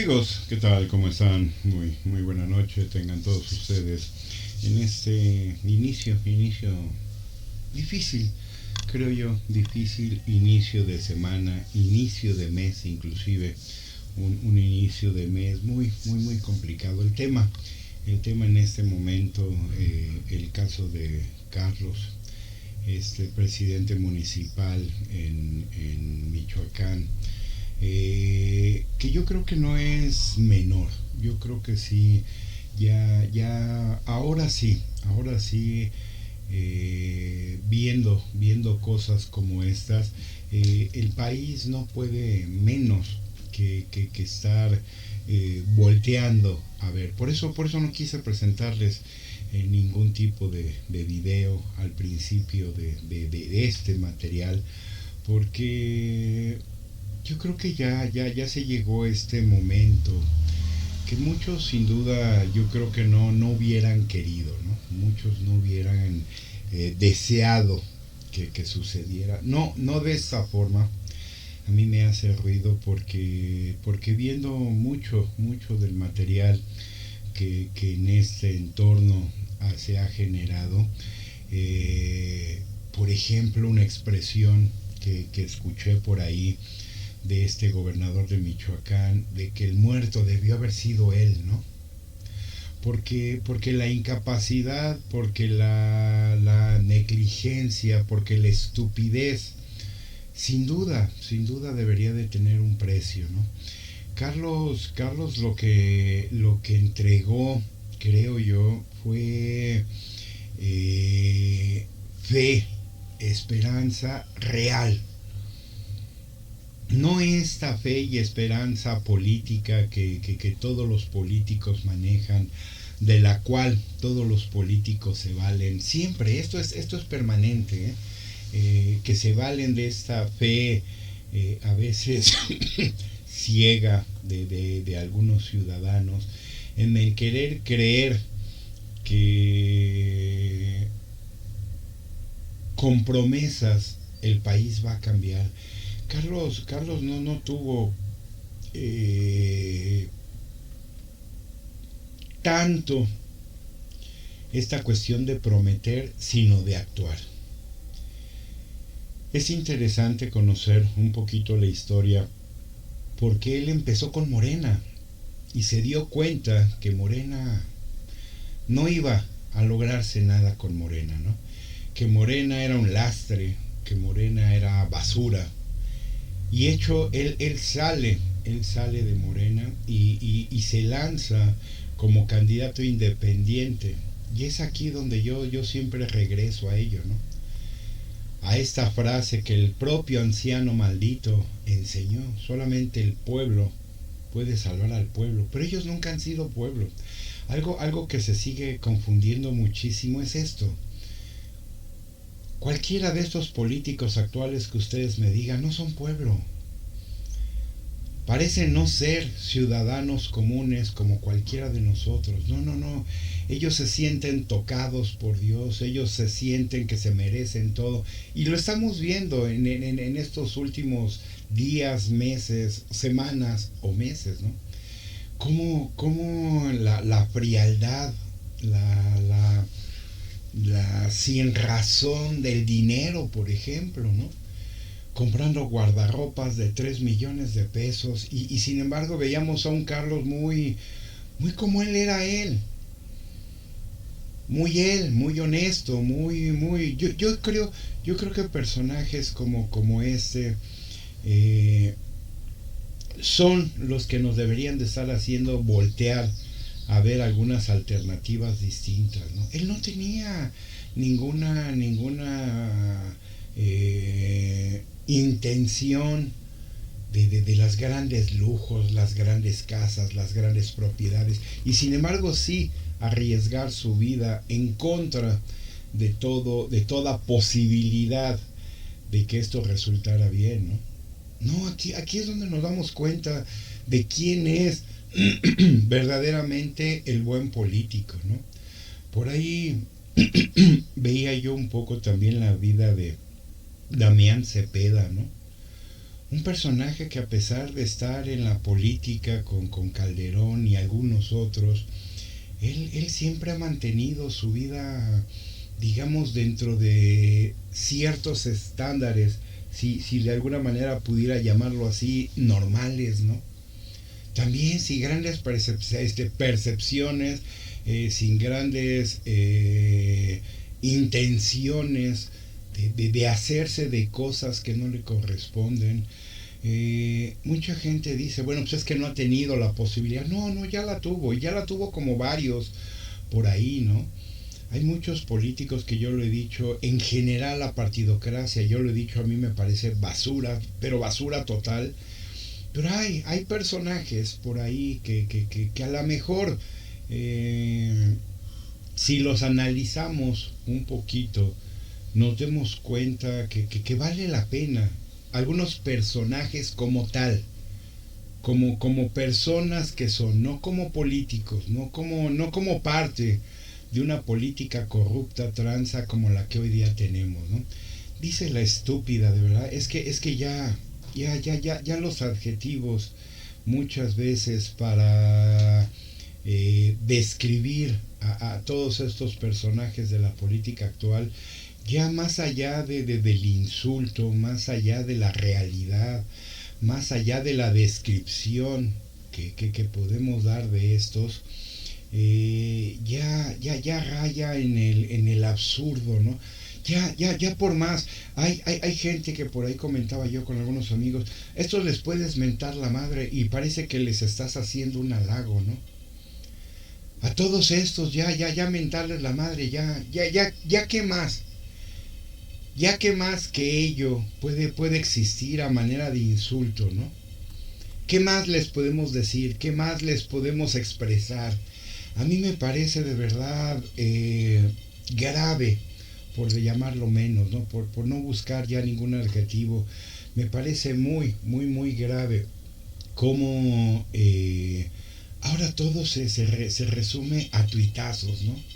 Amigos, ¿qué tal? ¿Cómo están? Muy buena noche tengan todos ustedes en este inicio difícil, creo yo, difícil inicio de semana, inicio de mes inclusive, un inicio de mes muy complicado. El tema en este momento, el caso de Carlos, este presidente municipal en Michoacán, que yo creo que no es menor. Yo creo que sí, ahora sí, viendo cosas como estas, el país no puede menos que estar volteando a ver. Por eso no quise presentarles ningún tipo de video al principio de este material, porque yo creo que ya se llegó este momento que muchos sin duda yo creo que no hubieran querido, ¿no? Muchos no hubieran deseado que sucediera. No de esta forma. A mí me hace ruido porque viendo mucho del material que en este entorno se ha generado, por ejemplo, una expresión que escuché por ahí de este gobernador de Michoacán, de que el muerto debió haber sido él, ¿no? Porque la incapacidad, porque la negligencia, porque la estupidez, sin duda debería de tener un precio, ¿no? Carlos lo que entregó, creo yo, fue fe, esperanza real. No esta fe y esperanza política que todos los políticos manejan, de la cual todos los políticos se valen siempre. Esto es permanente, ¿eh? Que se valen de esta fe, a veces ciega de algunos ciudadanos, en el querer creer que con promesas el país va a cambiar. Carlos no tuvo eh, tanto esta cuestión de prometer, sino de actuar. Es interesante conocer un poquito la historia, porque él empezó con Morena y se dio cuenta que Morena no iba a lograrse nada con Morena, ¿no? Que Morena era un lastre, que Morena era basura. Y hecho, él sale de Morena y se lanza como candidato independiente. Y es aquí donde yo siempre regreso a ello, ¿no? A esta frase que el propio anciano maldito enseñó: solamente el pueblo puede salvar al pueblo, pero ellos nunca han sido pueblo. Algo que se sigue confundiendo muchísimo es esto: cualquiera de estos políticos actuales que ustedes me digan no son pueblo. Parecen no ser ciudadanos comunes como cualquiera de nosotros. No. Ellos se sienten tocados por Dios, ellos se sienten que se merecen todo. Y lo estamos viendo en estos últimos días, meses, semanas o meses, ¿no? Cómo la frialdad, la, la sin razón del dinero, por ejemplo, ¿no? Comprando guardarropas de 3 millones de pesos y sin embargo veíamos a un Carlos muy como él, muy honesto, yo creo que personajes como este son los que nos deberían de estar haciendo voltear a ver algunas alternativas distintas, ¿no? Él no tenía ninguna intención de las grandes lujos, las grandes casas, las grandes propiedades, y sin embargo sí arriesgar su vida en contra de toda posibilidad de que esto resultara bien, ¿no? No, aquí es donde nos damos cuenta de quién es verdaderamente el buen político, ¿no? Por ahí veía yo un poco también la vida de Damián Cepeda, ¿no? Un personaje que a pesar de estar en la política con Calderón y algunos otros, él siempre ha mantenido su vida, digamos, dentro de ciertos estándares, si de alguna manera pudiera llamarlo así, normales, ¿no? También sin grandes percepciones, sin grandes intenciones de hacerse de cosas que no le corresponden. Mucha gente dice, bueno, pues es que no ha tenido la posibilidad. No, no, ya la tuvo, y ya la tuvo como varios por ahí, ¿no? Hay muchos políticos que yo lo he dicho, en general la partidocracia, yo lo he dicho, a mí me parece basura, pero basura total. Pero hay personajes por ahí que a lo mejor, si los analizamos un poquito, nos demos cuenta que vale la pena. Algunos personajes como tal, como personas que son, no como políticos, no como parte de una política corrupta, tranza como la que hoy día tenemos, ¿no? Dice la estúpida, de verdad, es que ya los adjetivos muchas veces para describir a todos estos personajes de la política actual, ya más allá del insulto, más allá de la realidad, más allá de la descripción que podemos dar de estos, ya raya en el absurdo, ¿no? Ya por más, hay gente que por ahí comentaba yo con algunos amigos, estos les puedes mentar la madre y parece que les estás haciendo un halago, ¿no? A todos estos ya mentarles la madre, ya qué más, ya qué más que ello puede existir a manera de insulto, ¿no? ¿Qué más les podemos decir? ¿Qué más les podemos expresar? A mí me parece de verdad grave, por llamarlo menos, ¿no? Por no buscar ya ningún adjetivo. Me parece muy grave cómo ahora todo se resume a tuitazos, ¿no?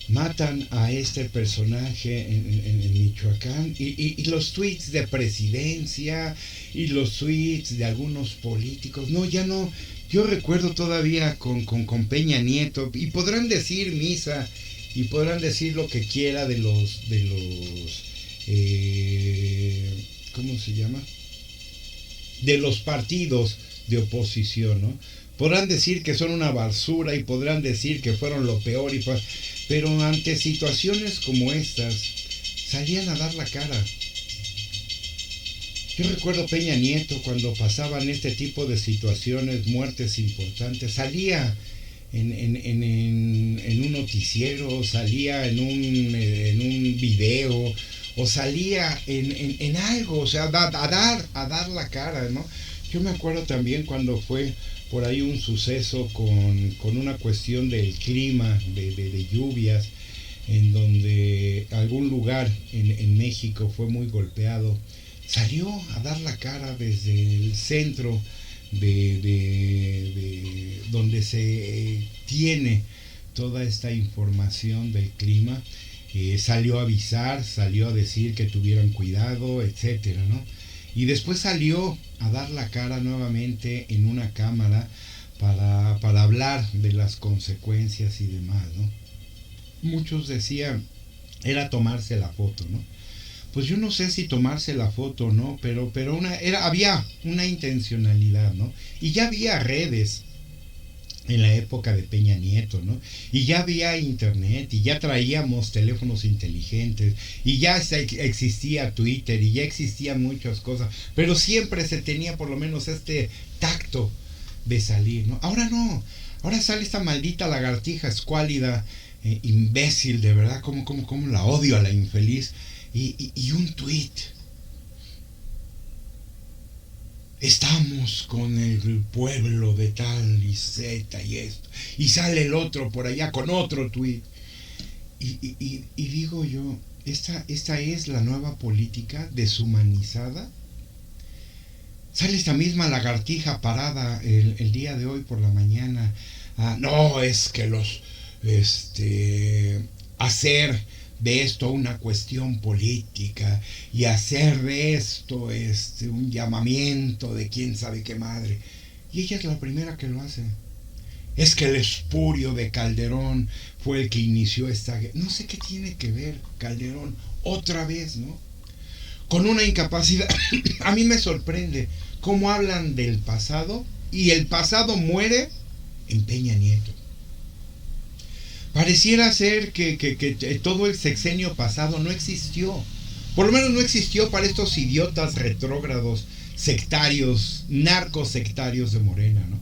Matan a este personaje en Michoacán y los tweets de presidencia y los tweets de algunos políticos, no, ya no. Yo recuerdo todavía con Peña Nieto, y podrán decir misa y podrán decir lo que quiera de los ¿cómo se llama? De los partidos de oposición, ¿no? Podrán decir que son una basura y podrán decir que fueron lo peor, pero ante situaciones como estas salían a dar la cara. Yo recuerdo Peña Nieto cuando pasaban este tipo de situaciones, muertes importantes, salía en un noticiero, salía en un video, o salía en algo, o sea, a dar la cara, ¿no? Yo me acuerdo también cuando fue por ahí un suceso con una cuestión del clima, de lluvias, en donde algún lugar en México fue muy golpeado, salió a dar la cara desde el centro de donde se tiene toda esta información del clima, salió a avisar, salió a decir que tuvieran cuidado, etcétera, ¿no? Y después salió a dar la cara nuevamente en una cámara para hablar de las consecuencias y demás, ¿no? Muchos decían, era tomarse la foto, ¿no? Pues yo no sé si tomarse la foto o no, pero había una intencionalidad, ¿no? Y ya había redes en la época de Peña Nieto, ¿no? Y ya había internet, y ya traíamos teléfonos inteligentes, y ya existía Twitter, y ya existían muchas cosas, pero siempre se tenía por lo menos este tacto de salir, ¿no? Ahora no, ahora sale esta maldita lagartija escuálida, imbécil, de verdad, como la odio a la infeliz, y un tweet. Estamos con el pueblo de tal y Z y esto. Y sale el otro por allá con otro tweet. Y digo yo, esta es la nueva política deshumanizada. Sale esta misma lagartija parada el día de hoy por la mañana. No, es que hacer de esto una cuestión política y hacer de esto un llamamiento de quién sabe qué madre. Y ella es la primera que lo hace. Es que el espurio de Calderón fue el que inició esta guerra. No sé qué tiene que ver Calderón otra vez, ¿no? Con una incapacidad. A mí me sorprende cómo hablan del pasado y el pasado muere en Peña Nieto. Pareciera ser que todo el sexenio pasado no existió. Por lo menos no existió para estos idiotas retrógrados, sectarios, narcosectarios de Morena, ¿no?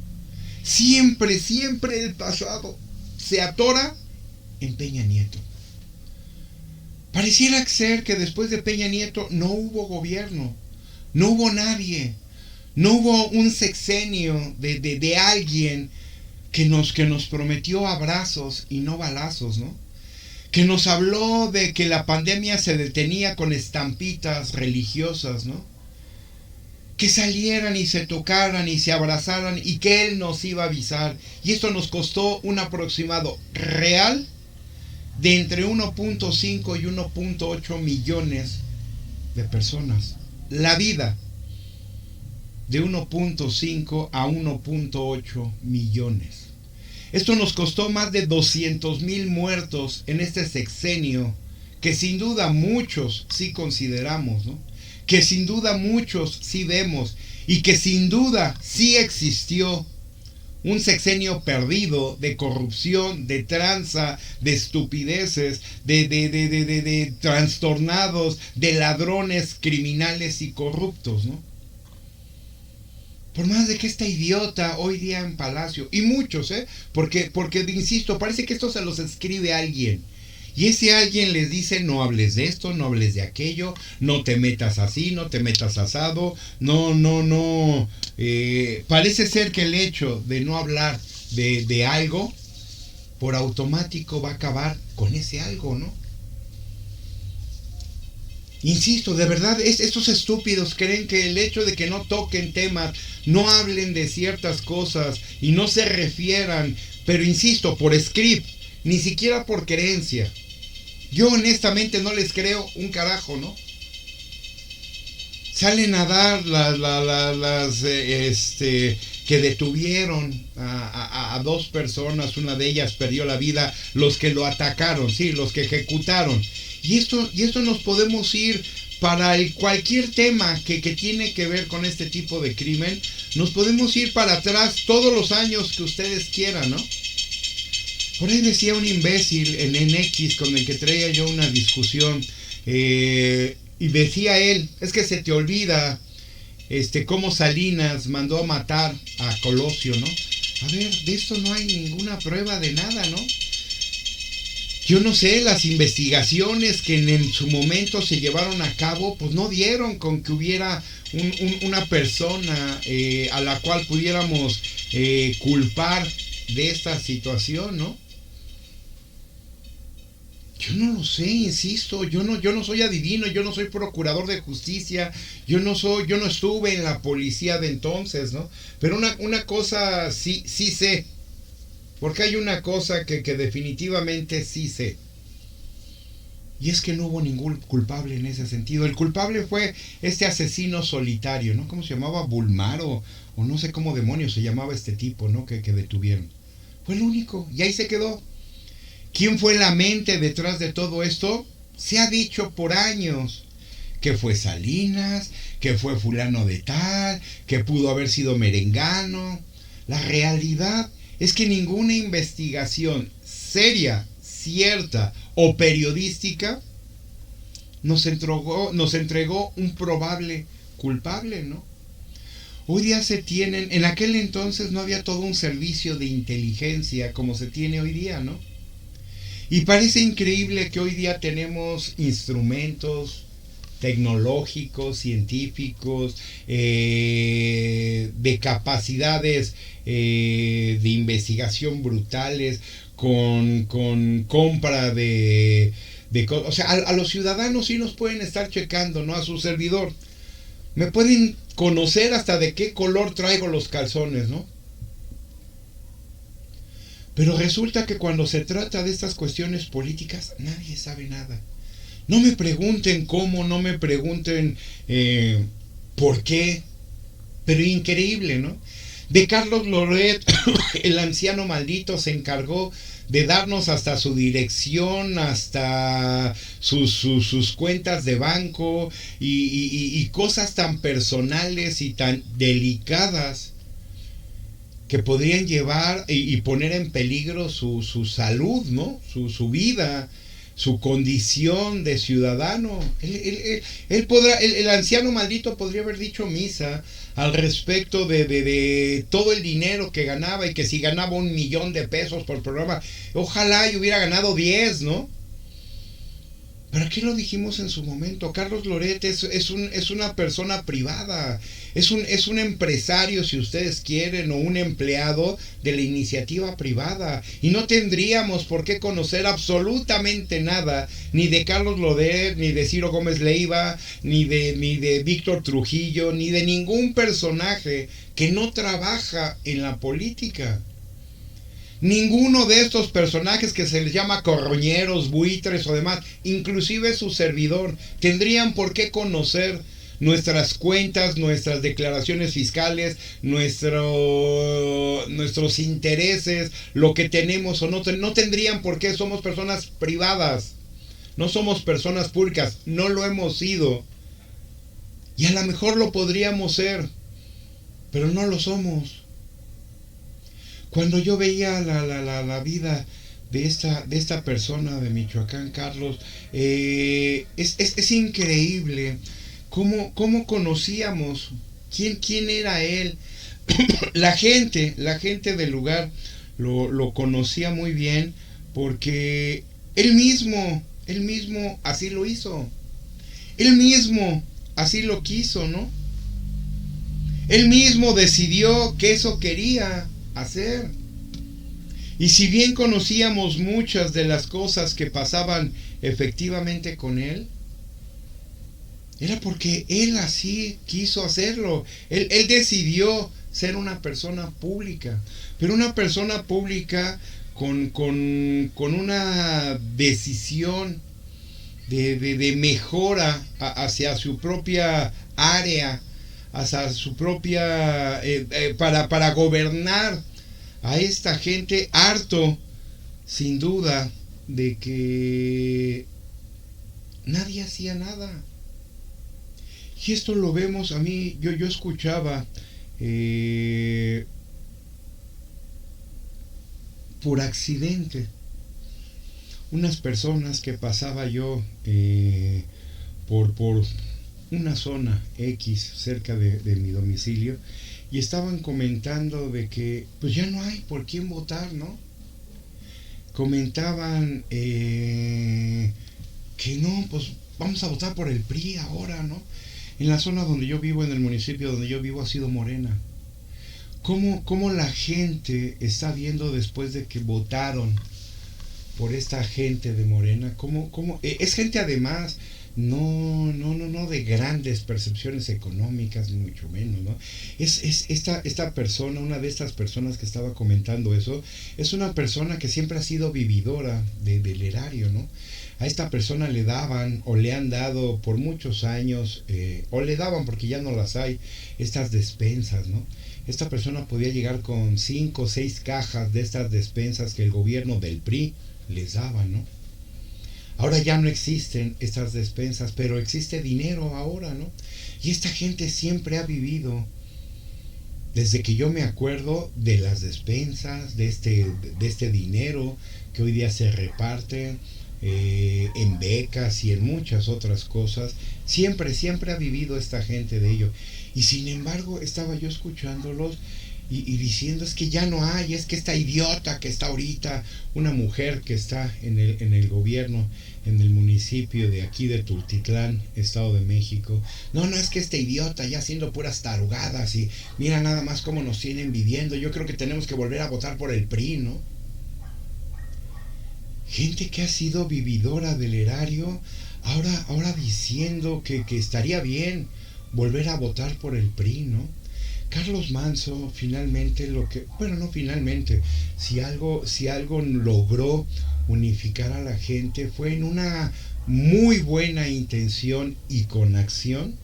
Siempre, siempre el pasado se atora en Peña Nieto. Pareciera ser que después de Peña Nieto no hubo gobierno, no hubo nadie, no hubo un sexenio de alguien que nos prometió abrazos y no balazos, ¿no? Que nos habló de que la pandemia se detenía con estampitas religiosas, ¿no? Que salieran y se tocaran y se abrazaran y que él nos iba a avisar. Y esto nos costó un aproximado real de entre 1.5 y 1.8 millones de personas. La vida de 1.5 a 1.8 millones. Esto nos costó más de 200,000 muertos en este sexenio, que sin duda muchos sí consideramos, ¿no? Que sin duda muchos sí vemos, y que sin duda sí existió un sexenio perdido de corrupción, de tranza, de estupideces, de trastornados, de ladrones, criminales y corruptos, ¿no? Por más de que esta idiota hoy día en Palacio, y muchos, porque insisto, parece que esto se los escribe alguien. Y ese alguien les dice, no hables de esto, no hables de aquello, no te metas así, no te metas asado, no. Parece ser que el hecho de no hablar de algo, por automático va a acabar con ese algo, ¿no? Insisto, de verdad, estos estúpidos creen que el hecho de que no toquen temas, no hablen de ciertas cosas y no se refieran, pero insisto, por script, ni siquiera por creencia. Yo honestamente no les creo un carajo, ¿no? Salen a dar que detuvieron a dos personas, una de ellas perdió la vida, los que lo atacaron, sí, los que ejecutaron. Y esto nos podemos ir para cualquier tema que tiene que ver con este tipo de crimen, nos podemos ir para atrás todos los años que ustedes quieran, ¿no? Por ahí decía un imbécil en X con el que traía yo una discusión, y decía él, es que se te olvida cómo Salinas mandó a matar a Colosio, ¿no? A ver, de esto no hay ninguna prueba de nada, ¿no? Yo no sé, las investigaciones que en su momento se llevaron a cabo, pues no dieron con que hubiera una persona a la cual pudiéramos culpar de esta situación, ¿no? Yo no lo sé, insisto, yo no soy adivino, yo no soy procurador de justicia, yo no estuve en la policía de entonces, ¿no? Pero una cosa sí sé, porque hay una cosa que definitivamente sí sé, y es que no hubo ningún culpable en ese sentido. El culpable fue este asesino solitario, ¿no? ¿Cómo se llamaba? Bulmar o no sé cómo demonios se llamaba este tipo, ¿no? Que detuvieron. Fue el único, y ahí se quedó. ¿Quién fue la mente detrás de todo esto? Se ha dicho por años que fue Salinas, que fue fulano de tal, que pudo haber sido merengano. La realidad es que ninguna investigación seria, cierta o periodística nos entregó un probable culpable, ¿no? Hoy día se tienen, en aquel entonces no había todo un servicio de inteligencia como se tiene hoy día, ¿no? Y parece increíble que hoy día tenemos instrumentos tecnológicos, científicos, de capacidades de investigación brutales, con compra o sea, a los ciudadanos sí nos pueden estar checando, ¿no? A su servidor. Me pueden conocer hasta de qué color traigo los calzones, ¿no? Pero resulta que cuando se trata de estas cuestiones políticas, nadie sabe nada. No me pregunten cómo, no me pregunten por qué, pero increíble, ¿no? De Carlos Loret, el anciano maldito se encargó de darnos hasta su dirección, hasta sus cuentas de banco y cosas tan personales y tan delicadas que podrían llevar y poner en peligro su salud, ¿no? Su vida, su condición de ciudadano. Él podrá, el anciano maldito podría haber dicho misa al respecto de todo el dinero que ganaba y que si ganaba 1,000,000 de pesos por programa, ojalá y hubiera ganado 10, ¿no? ¿Para qué lo dijimos en su momento? Carlos Loret es una persona privada, es un empresario, si ustedes quieren, o un empleado de la iniciativa privada. Y no tendríamos por qué conocer absolutamente nada, ni de Carlos Loret, ni de Ciro Gómez Leiva, ni de Víctor Trujillo, ni de ningún personaje que no trabaja en la política. Ninguno de estos personajes que se les llama corroñeros, buitres o demás, inclusive su servidor, tendrían por qué conocer nuestras cuentas, nuestras declaraciones fiscales, nuestros intereses, lo que tenemos o no. No tendrían por qué. Somos personas privadas, no somos personas públicas, no lo hemos sido. Y a lo mejor lo podríamos ser, pero no lo somos. Cuando yo veía la vida de esta persona de Michoacán, Carlos, es increíble cómo conocíamos, quién era él. la gente del lugar lo conocía muy bien porque él mismo así lo hizo. Él mismo así lo quiso, ¿no? Él mismo decidió que eso quería hacer. Y si bien conocíamos muchas de las cosas que pasaban efectivamente con él, era porque él así quiso hacerlo. Él decidió ser una persona pública, pero una persona pública con una decisión de mejora hacia su propia área, hacia su propia para gobernar a esta gente, harto sin duda de que nadie hacía nada. Y esto lo vemos, a mí yo escuchaba por accidente unas personas que pasaba yo por una zona X cerca de mi domicilio, y estaban comentando de que pues ya no hay por quién votar, ¿no? Comentaban que no, pues vamos a votar por el PRI ahora, ¿no? En la zona donde yo vivo, en el municipio donde yo vivo, ha sido Morena. ¿Cómo la gente está viendo después de que votaron por esta gente de Morena? ¿Cómo? Es gente además no de grandes percepciones económicas, ni mucho menos, ¿no? Esta persona, una de estas personas que estaba comentando eso, es una persona que siempre ha sido vividora del erario, ¿no? A esta persona le daban o le han dado por muchos años, o le daban porque ya no las hay, estas despensas, ¿no? Esta persona podía llegar con 5 o 6 cajas de estas despensas que el gobierno del PRI les daba, ¿no? Ahora ya no existen estas despensas, pero existe dinero ahora, ¿no? Y esta gente siempre ha vivido, desde que yo me acuerdo, de las despensas, de este dinero que hoy día se reparte en becas y en muchas otras cosas. Siempre ha vivido esta gente de ello. Y sin embargo estaba yo escuchándolos y diciendo, es que ya no hay, es que esta idiota que está ahorita, una mujer que está en el gobierno, en el municipio de aquí de Tultitlán, Estado de México, no, es que este idiota ya haciendo puras tarugadas y mira nada más cómo nos tienen viviendo, yo creo que tenemos que volver a votar por el PRI, ¿no? Gente que ha sido vividora del erario, ahora diciendo que estaría bien volver a votar por el PRI, ¿no? Carlos Manso finalmente bueno, no finalmente, si algo logró unificar a la gente fue en una muy buena intención y con acción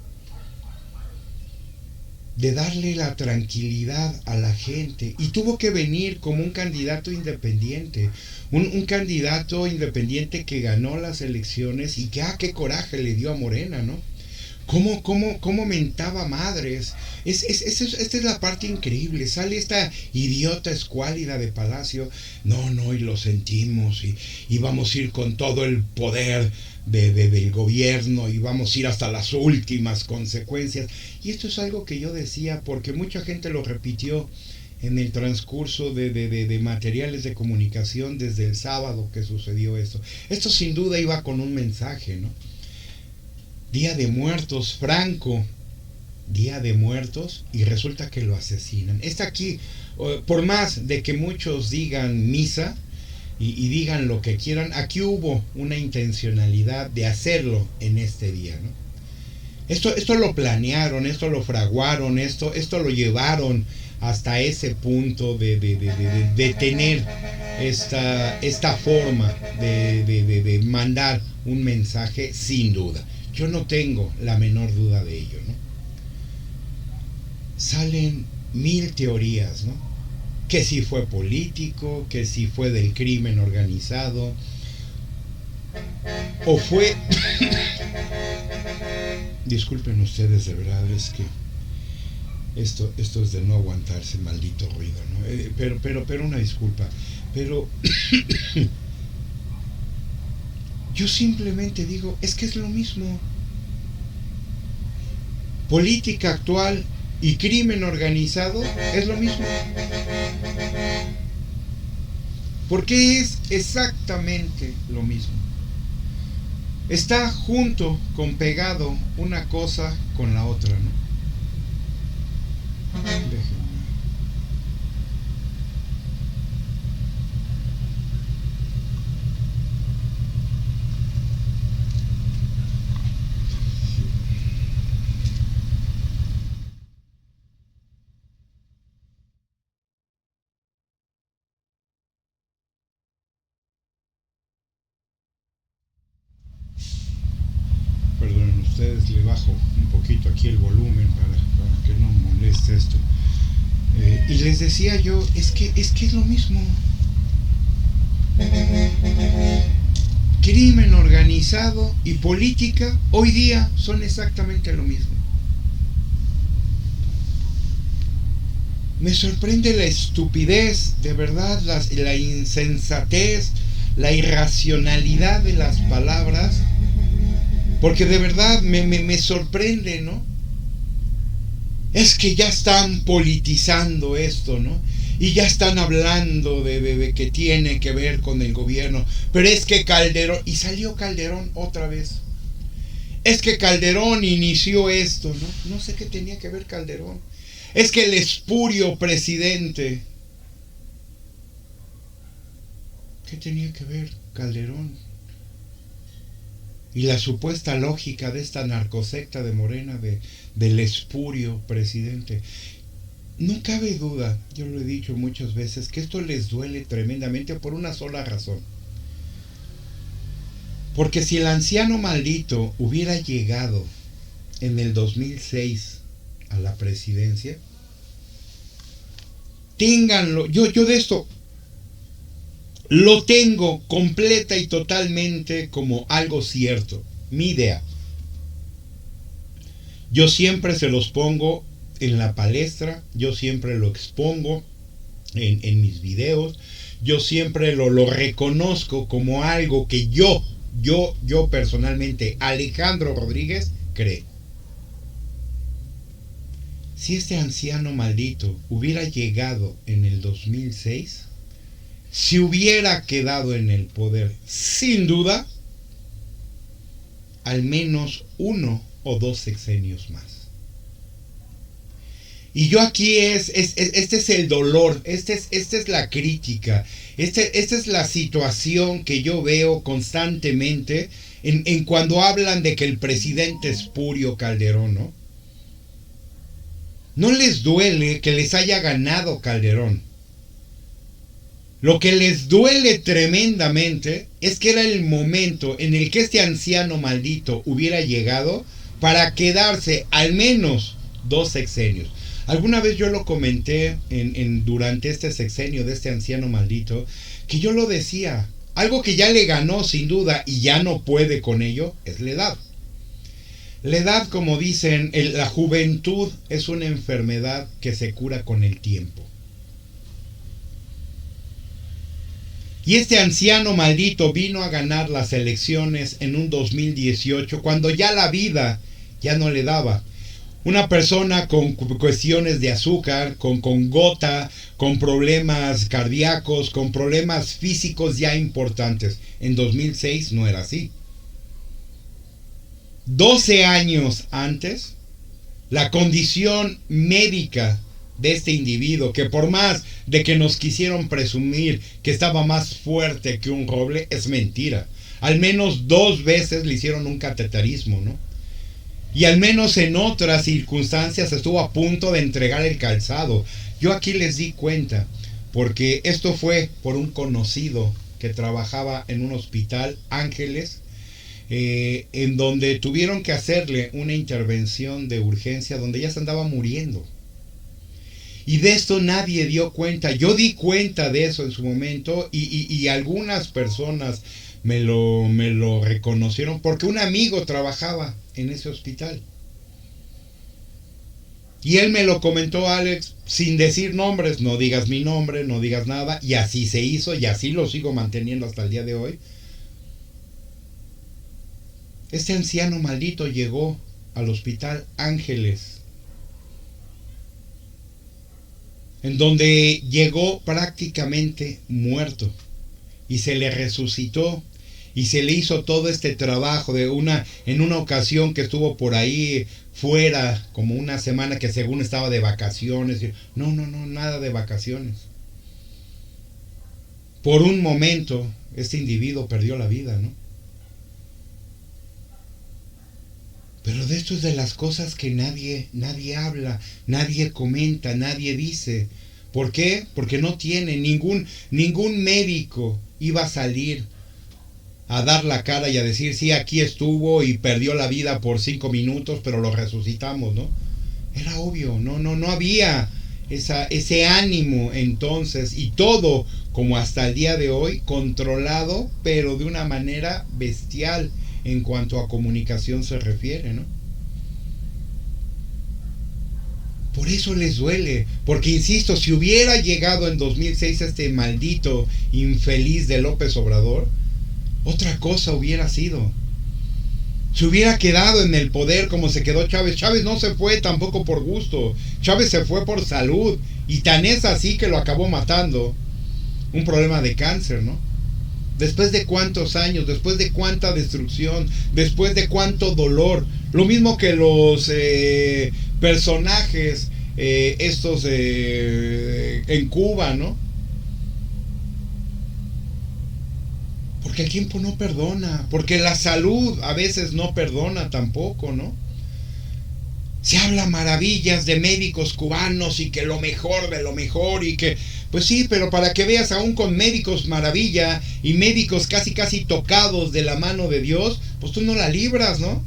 de darle la tranquilidad a la gente, y tuvo que venir como un candidato independiente, un candidato independiente que ganó las elecciones y que qué coraje le dio a Morena, ¿no? ¿Cómo mentaba madres? Esta es la parte increíble. Sale esta idiota escuálida de Palacio. No, no, y lo sentimos. Y vamos a ir con todo el poder del gobierno. Y vamos a ir hasta las últimas consecuencias. Y esto es algo que yo decía porque mucha gente lo repitió en el transcurso de materiales de comunicación desde el sábado que sucedió esto. Esto sin duda iba con un mensaje, ¿no? Día de Muertos, Franco, Día de Muertos, y resulta que lo asesinan. Está aquí, por más de que muchos digan misa y digan lo que quieran, aquí hubo una intencionalidad de hacerlo en este día, ¿no? Esto lo planearon, esto lo fraguaron, esto lo llevaron hasta ese punto de tener esta forma de mandar un mensaje sin duda. Yo no tengo la menor duda de ello, ¿no? Salen mil teorías, ¿no? Que si fue político, que si fue del crimen organizado, o fue... Disculpen ustedes, de verdad, es que esto es de no aguantarse, maldito ruido, ¿no? Pero una disculpa. Pero yo simplemente digo, es que es lo mismo. Política actual y crimen organizado es lo mismo. Porque es exactamente lo mismo. Está junto con pegado una cosa con la otra, ¿no? Déjenme. Perdonen ustedes, le bajo un poquito aquí el volumen para que no moleste esto. Y les decía yo, es que es lo mismo. Crimen organizado y política hoy día son exactamente lo mismo. Me sorprende la estupidez, de verdad, la insensatez, la irracionalidad de las palabras, porque de verdad me sorprende, ¿no? Es que ya están politizando esto, ¿no? Y ya están hablando de que tiene que ver con el gobierno. Pero es que Calderón, y salió Calderón otra vez. Es que Calderón inició esto, ¿no? No sé qué tenía que ver Calderón. Es que el espurio presidente. ¿Qué tenía que ver Calderón? Y la supuesta lógica de esta narcosecta de Morena del espurio presidente. No cabe duda, yo lo he dicho muchas veces, que esto les duele tremendamente por una sola razón. Porque si el anciano maldito hubiera llegado en el 2006 a la presidencia, ténganlo, yo de esto lo tengo completa y totalmente como algo cierto, mi idea. Yo siempre se los pongo en la palestra, yo siempre lo expongo en mis videos, yo siempre lo reconozco como algo que yo personalmente, Alejandro Rodríguez, creo. Si este anciano maldito hubiera llegado en el 2006, si hubiera quedado en el poder, sin duda, al menos 1 o 2 sexenios más. Y yo aquí este es el dolor, esta es la crítica, esta es la situación que yo veo constantemente en cuando hablan de que el presidente espurio Calderón, ¿no? No les duele que les haya ganado Calderón. Lo que les duele tremendamente es que era el momento en el que este anciano maldito hubiera llegado para quedarse al menos 2 sexenios. Alguna vez yo lo comenté durante este sexenio de este anciano maldito, que yo lo decía, algo que ya le ganó sin duda y ya no puede con ello, es la edad. La edad, como dicen, la juventud es una enfermedad que se cura con el tiempo. Y este anciano maldito vino a ganar las elecciones en un 2018 cuando ya la vida ya no le daba. Una persona con cuestiones de azúcar, con gota, con problemas cardíacos, con problemas físicos ya importantes. En 2006 no era así. 12 años antes, la condición médica de este individuo, que por más de que nos quisieron presumir que estaba más fuerte que un roble, es mentira. Al menos 2 veces le hicieron un cateterismo, ¿no? Y al menos en otras circunstancias estuvo a punto de entregar el calzado. Yo aquí les di cuenta, porque esto fue por un conocido que trabajaba en un hospital, Ángeles, en donde tuvieron que hacerle una intervención de urgencia donde ya se andaba muriendo. Y de esto nadie dio cuenta. Yo di cuenta de eso en su momento y algunas personas me lo reconocieron porque un amigo trabajaba en ese hospital. Y él me lo comentó, Alex, sin decir nombres, no digas mi nombre, no digas nada, y así se hizo y así lo sigo manteniendo hasta el día de hoy. Este anciano maldito llegó al hospital Ángeles, en donde llegó prácticamente muerto y se le resucitó y se le hizo todo este trabajo en una ocasión que estuvo por ahí fuera como una semana que según estaba de vacaciones. No, nada de vacaciones. Por un momento este individuo perdió la vida, ¿no? Pero de esto es de las cosas que nadie habla, nadie comenta, nadie dice. ¿Por qué? Porque no tiene ningún médico iba a salir a dar la cara y a decir, sí, aquí estuvo y perdió la vida por 5 minutos, pero lo resucitamos, ¿no? Era obvio, no había ese ánimo entonces, y todo como hasta el día de hoy controlado, pero de una manera bestial en cuanto a comunicación se refiere, ¿no? Por eso les duele, porque insisto, si hubiera llegado en 2006 este maldito infeliz de López Obrador, otra cosa hubiera sido. Se hubiera quedado en el poder como se quedó Chávez. Chávez no se fue tampoco por gusto, Chávez se fue por salud, y tan es así que lo acabó matando. Un problema de cáncer, ¿no? Después de cuántos años, después de cuánta destrucción, después de cuánto dolor. Lo mismo que los personajes estos en Cuba, ¿no? Porque el tiempo no perdona, porque la salud a veces no perdona tampoco, ¿no? Se habla maravillas de médicos cubanos y que lo mejor de lo mejor y que, pues sí, pero para que veas aún con médicos maravilla y médicos casi tocados de la mano de Dios, pues tú no la libras, ¿no?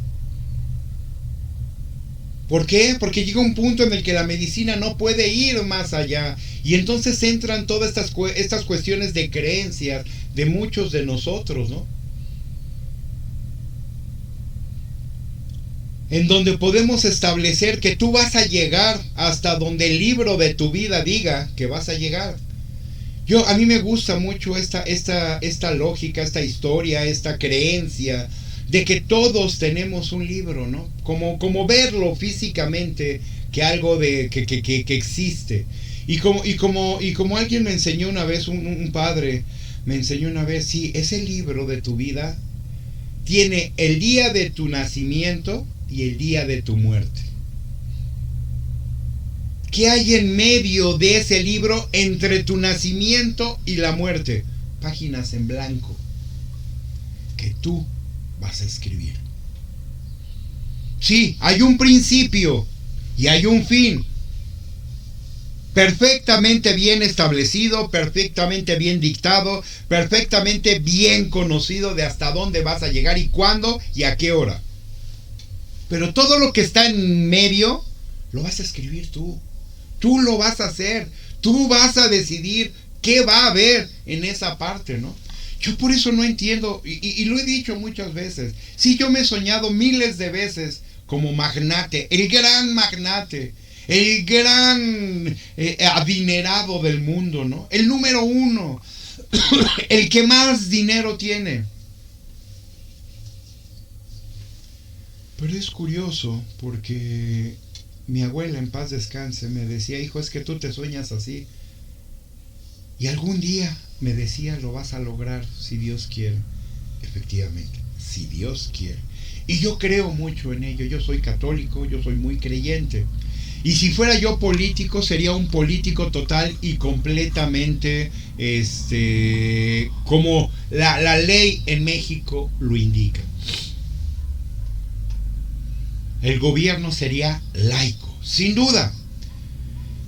¿Por qué? Porque llega un punto en el que la medicina no puede ir más allá y entonces entran todas estas cuestiones de creencias de muchos de nosotros, ¿no? En donde podemos establecer que tú vas a llegar hasta donde el libro de tu vida diga que vas a llegar. A mí me gusta mucho esta lógica, esta historia, esta creencia de que todos tenemos un libro, ¿no? Como verlo físicamente, que algo que existe. Y como alguien me enseñó una vez, un padre me enseñó una vez, sí, ese libro de tu vida tiene el día de tu nacimiento y el día de tu muerte. ¿Qué hay en medio de ese libro entre tu nacimiento y la muerte? Páginas en blanco que tú vas a escribir. Sí, hay un principio y hay un fin, perfectamente bien establecido, perfectamente bien dictado, perfectamente bien conocido de hasta dónde vas a llegar y cuándo y a qué hora. Pero todo lo que está en medio lo vas a escribir tú. Tú lo vas a hacer. Tú vas a decidir qué va a haber en esa parte, ¿no? Yo por eso no entiendo, y lo he dicho muchas veces. Sí, yo me he soñado miles de veces como magnate, el gran magnate, el gran adinerado del mundo, ¿no? El número uno, el que más dinero tiene. Pero es curioso porque mi abuela, en paz descanse, me decía: hijo, es que tú te sueñas así. Y algún día, me decía, lo vas a lograr si Dios quiere. Efectivamente, si Dios quiere. Y yo creo mucho en ello. Yo soy católico, yo soy muy creyente. Y si fuera yo político, sería un político total y completamente como la ley en México lo indica. El gobierno sería laico, sin duda.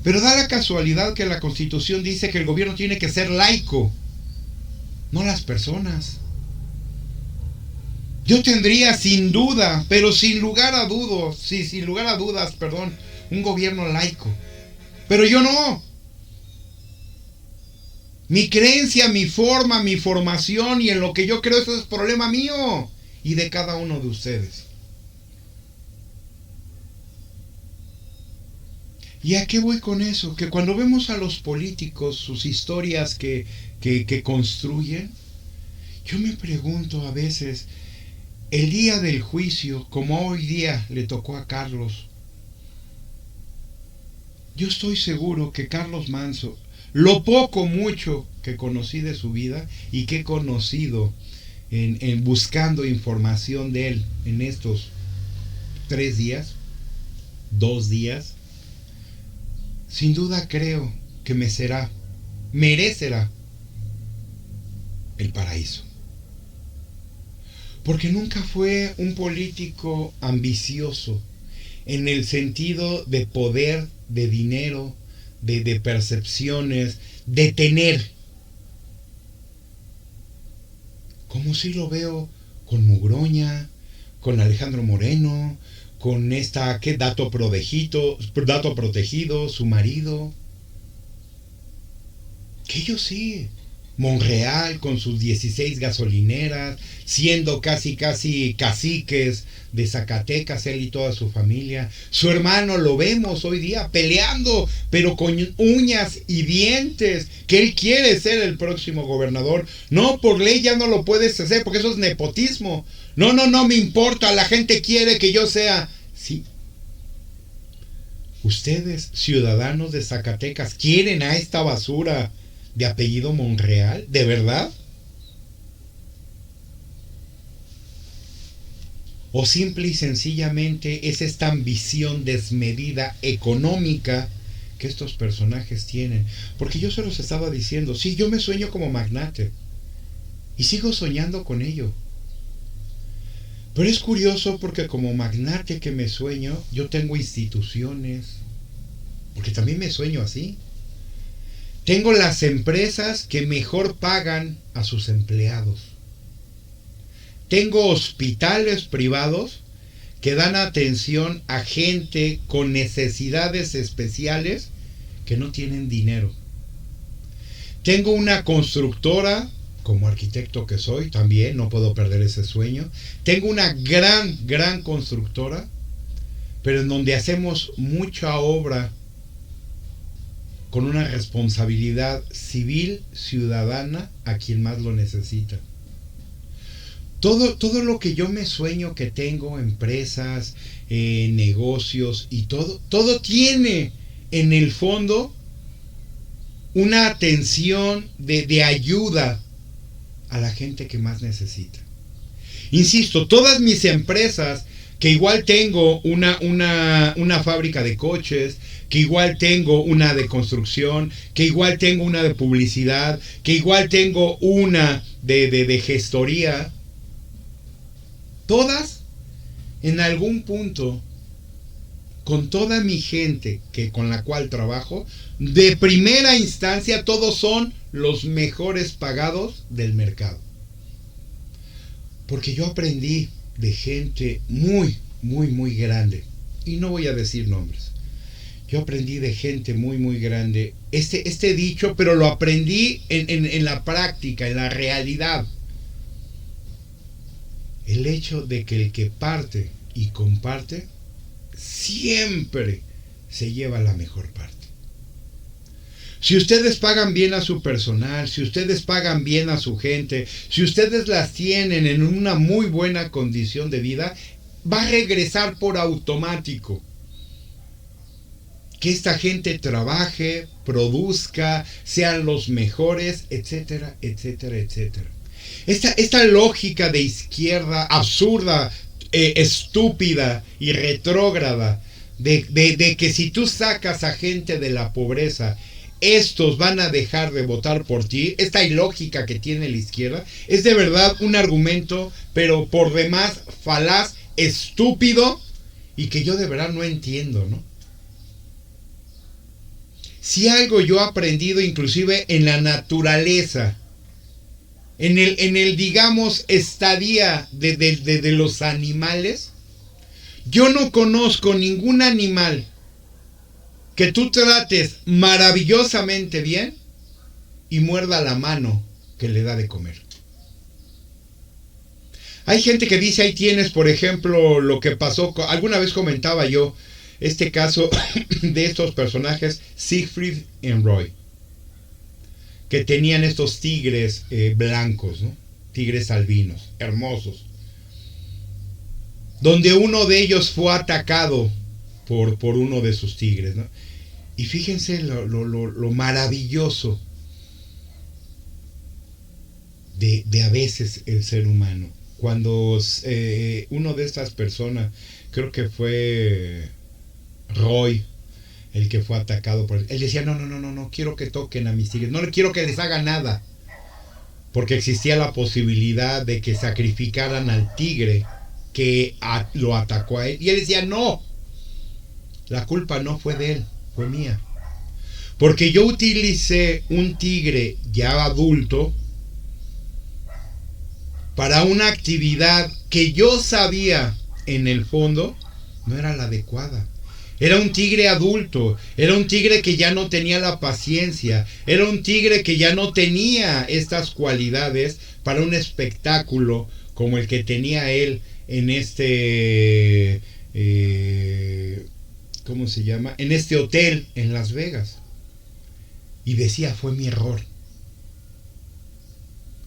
Pero da la casualidad que la Constitución dice que el gobierno tiene que ser laico, no las personas. Yo tendría sin duda, pero sin lugar a dudas, un gobierno laico. Pero yo no. Mi creencia, mi forma, mi formación y en lo que yo creo, eso es problema mío y de cada uno de ustedes. ¿Y a qué voy con eso? Que cuando vemos a los políticos, sus historias que construyen, yo me pregunto a veces, el día del juicio, como hoy día le tocó a Carlos, yo estoy seguro que Carlos Manso, lo poco mucho que conocí de su vida y que he conocido en buscando información de él en estos 3 días, 2 días, sin duda creo que merecerá el paraíso. Porque nunca fue un político ambicioso en el sentido de poder, de dinero, de percepciones, de tener. Como si lo veo con Mugroña, con Alejandro Moreno, con ¿qué dato protegido, su marido? Que ellos sí. Monreal con sus 16 gasolineras, siendo casi caciques de Zacatecas, él y toda su familia. Su hermano lo vemos hoy día peleando, pero con uñas y dientes, que él quiere ser el próximo gobernador. No, por ley ya no lo puedes hacer, porque eso es nepotismo. No me importa, la gente quiere que yo sea. Sí. Ustedes, ciudadanos de Zacatecas, ¿quieren a esta basura de apellido Monreal? ¿De verdad? ¿O simple y sencillamente es esta ambición desmedida económica que estos personajes tienen? Porque yo se los estaba diciendo, sí, yo me sueño como magnate y sigo soñando con ello. Pero es curioso porque como magnate que me sueño, yo tengo instituciones, porque también me sueño así. Tengo las empresas que mejor pagan a sus empleados. Tengo hospitales privados que dan atención a gente con necesidades especiales que no tienen dinero. Tengo una constructora, como arquitecto que soy, también no puedo perder ese sueño. Tengo una gran constructora, pero en donde hacemos mucha obra con una responsabilidad civil, ciudadana, a quien más lo necesita. Todo lo que yo me sueño que tengo, empresas, negocios y todo tiene en el fondo una atención de ayuda a la gente que más necesita. Insisto, todas mis empresas, que igual tengo una fábrica de coches, que igual tengo una de construcción, que igual tengo una de publicidad, que igual tengo una de gestoría, todas en algún punto con toda mi gente con la cual trabajo, de primera instancia todos son los mejores pagados del mercado. Porque yo aprendí de gente muy, muy, muy grande. Y no voy a decir nombres. Yo aprendí de gente muy, muy grande este dicho, pero lo aprendí en la práctica, en la realidad. El hecho de que el que parte y comparte siempre se lleva la mejor parte. Si ustedes pagan bien a su personal, si ustedes pagan bien a su gente, si ustedes las tienen en una muy buena condición de vida, va a regresar por automático. Que esta gente trabaje, produzca, sean los mejores, etcétera, etcétera, etcétera. Esta lógica de izquierda absurda, estúpida y retrógrada, de que si tú sacas a gente de la pobreza, estos van a dejar de votar por ti, esta ilógica que tiene la izquierda, es de verdad un argumento, pero por demás falaz, estúpido, y que yo de verdad no entiendo, ¿no? Si algo yo he aprendido inclusive en la naturaleza, en el digamos, estadía de los animales, yo no conozco ningún animal que tú trates maravillosamente bien y muerda la mano que le da de comer. Hay gente que dice, ahí tienes, por ejemplo, lo que pasó, alguna vez comentaba yo, este caso de estos personajes, Siegfried y Roy, que tenían estos tigres blancos, ¿no? Tigres albinos, hermosos, donde uno de ellos fue atacado por uno de sus tigres, ¿no? Y fíjense lo maravilloso de a veces el ser humano. Cuando uno de estas personas, creo que fue Roy, el que fue atacado por él decía, no quiero que toquen a mis tigres, no quiero que les haga nada, porque existía la posibilidad de que sacrificaran al tigre que lo atacó a él, y él decía, no, la culpa no fue de él, fue mía, porque yo utilicé un tigre ya adulto para una actividad que yo sabía en el fondo no era la adecuada. Era un tigre adulto, era un tigre que ya no tenía la paciencia, era un tigre que ya no tenía estas cualidades para un espectáculo como el que tenía él en este, ¿cómo se llama? En este hotel en Las Vegas. Y decía, fue mi error.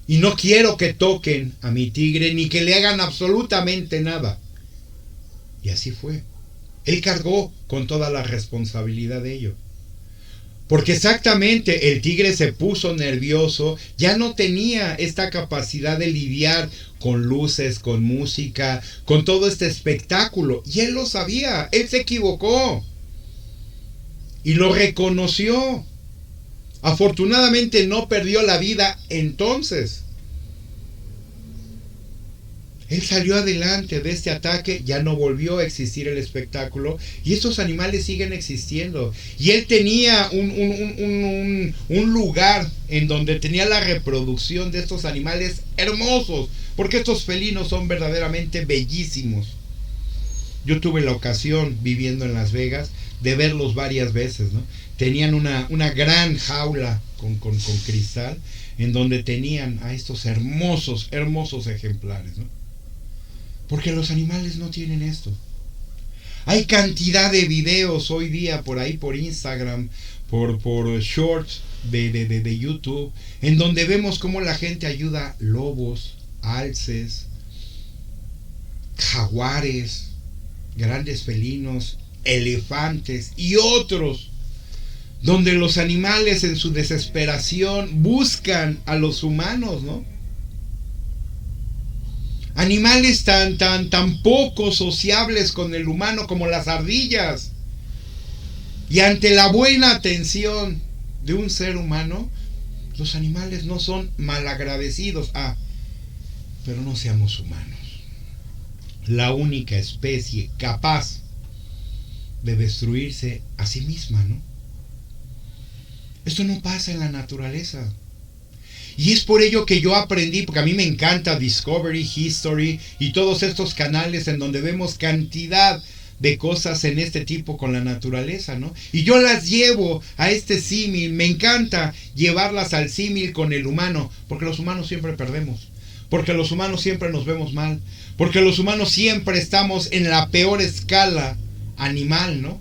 Y no quiero que toquen a mi tigre ni que le hagan absolutamente nada. Y así fue. Él cargó con toda la responsabilidad de ello. Porque exactamente el tigre se puso nervioso, ya no tenía esta capacidad de lidiar con luces, con música, con todo este espectáculo. Y él lo sabía, él se equivocó. Y lo reconoció. Afortunadamente no perdió la vida entonces. Él salió adelante de este ataque, ya no volvió a existir el espectáculo y estos animales siguen existiendo. Y él tenía un lugar en donde tenía la reproducción de estos animales hermosos, porque estos felinos son verdaderamente bellísimos. Yo tuve la ocasión, viviendo en Las Vegas, de verlos varias veces, ¿no? Tenían una gran jaula con cristal en donde tenían a estos hermosos ejemplares, ¿no? Porque los animales no tienen esto. Hay cantidad de videos hoy día por ahí, por Instagram, por shorts de YouTube, en donde vemos cómo la gente ayuda lobos, alces, jaguares, grandes felinos, elefantes y otros, donde los animales en su desesperación buscan a los humanos, ¿no? Animales tan poco sociables con el humano como las ardillas. Y ante la buena atención de un ser humano, los animales no son malagradecidos. Pero no seamos humanos. La única especie capaz de destruirse a sí misma, ¿no? Esto no pasa en la naturaleza. Y es por ello que yo aprendí, porque a mí me encanta Discovery, History y todos estos canales en donde vemos cantidad de cosas en este tipo con la naturaleza, ¿no? Y yo las llevo a este símil, me encanta llevarlas al símil con el humano, porque los humanos siempre perdemos, porque los humanos siempre nos vemos mal, porque los humanos siempre estamos en la peor escala animal, ¿no?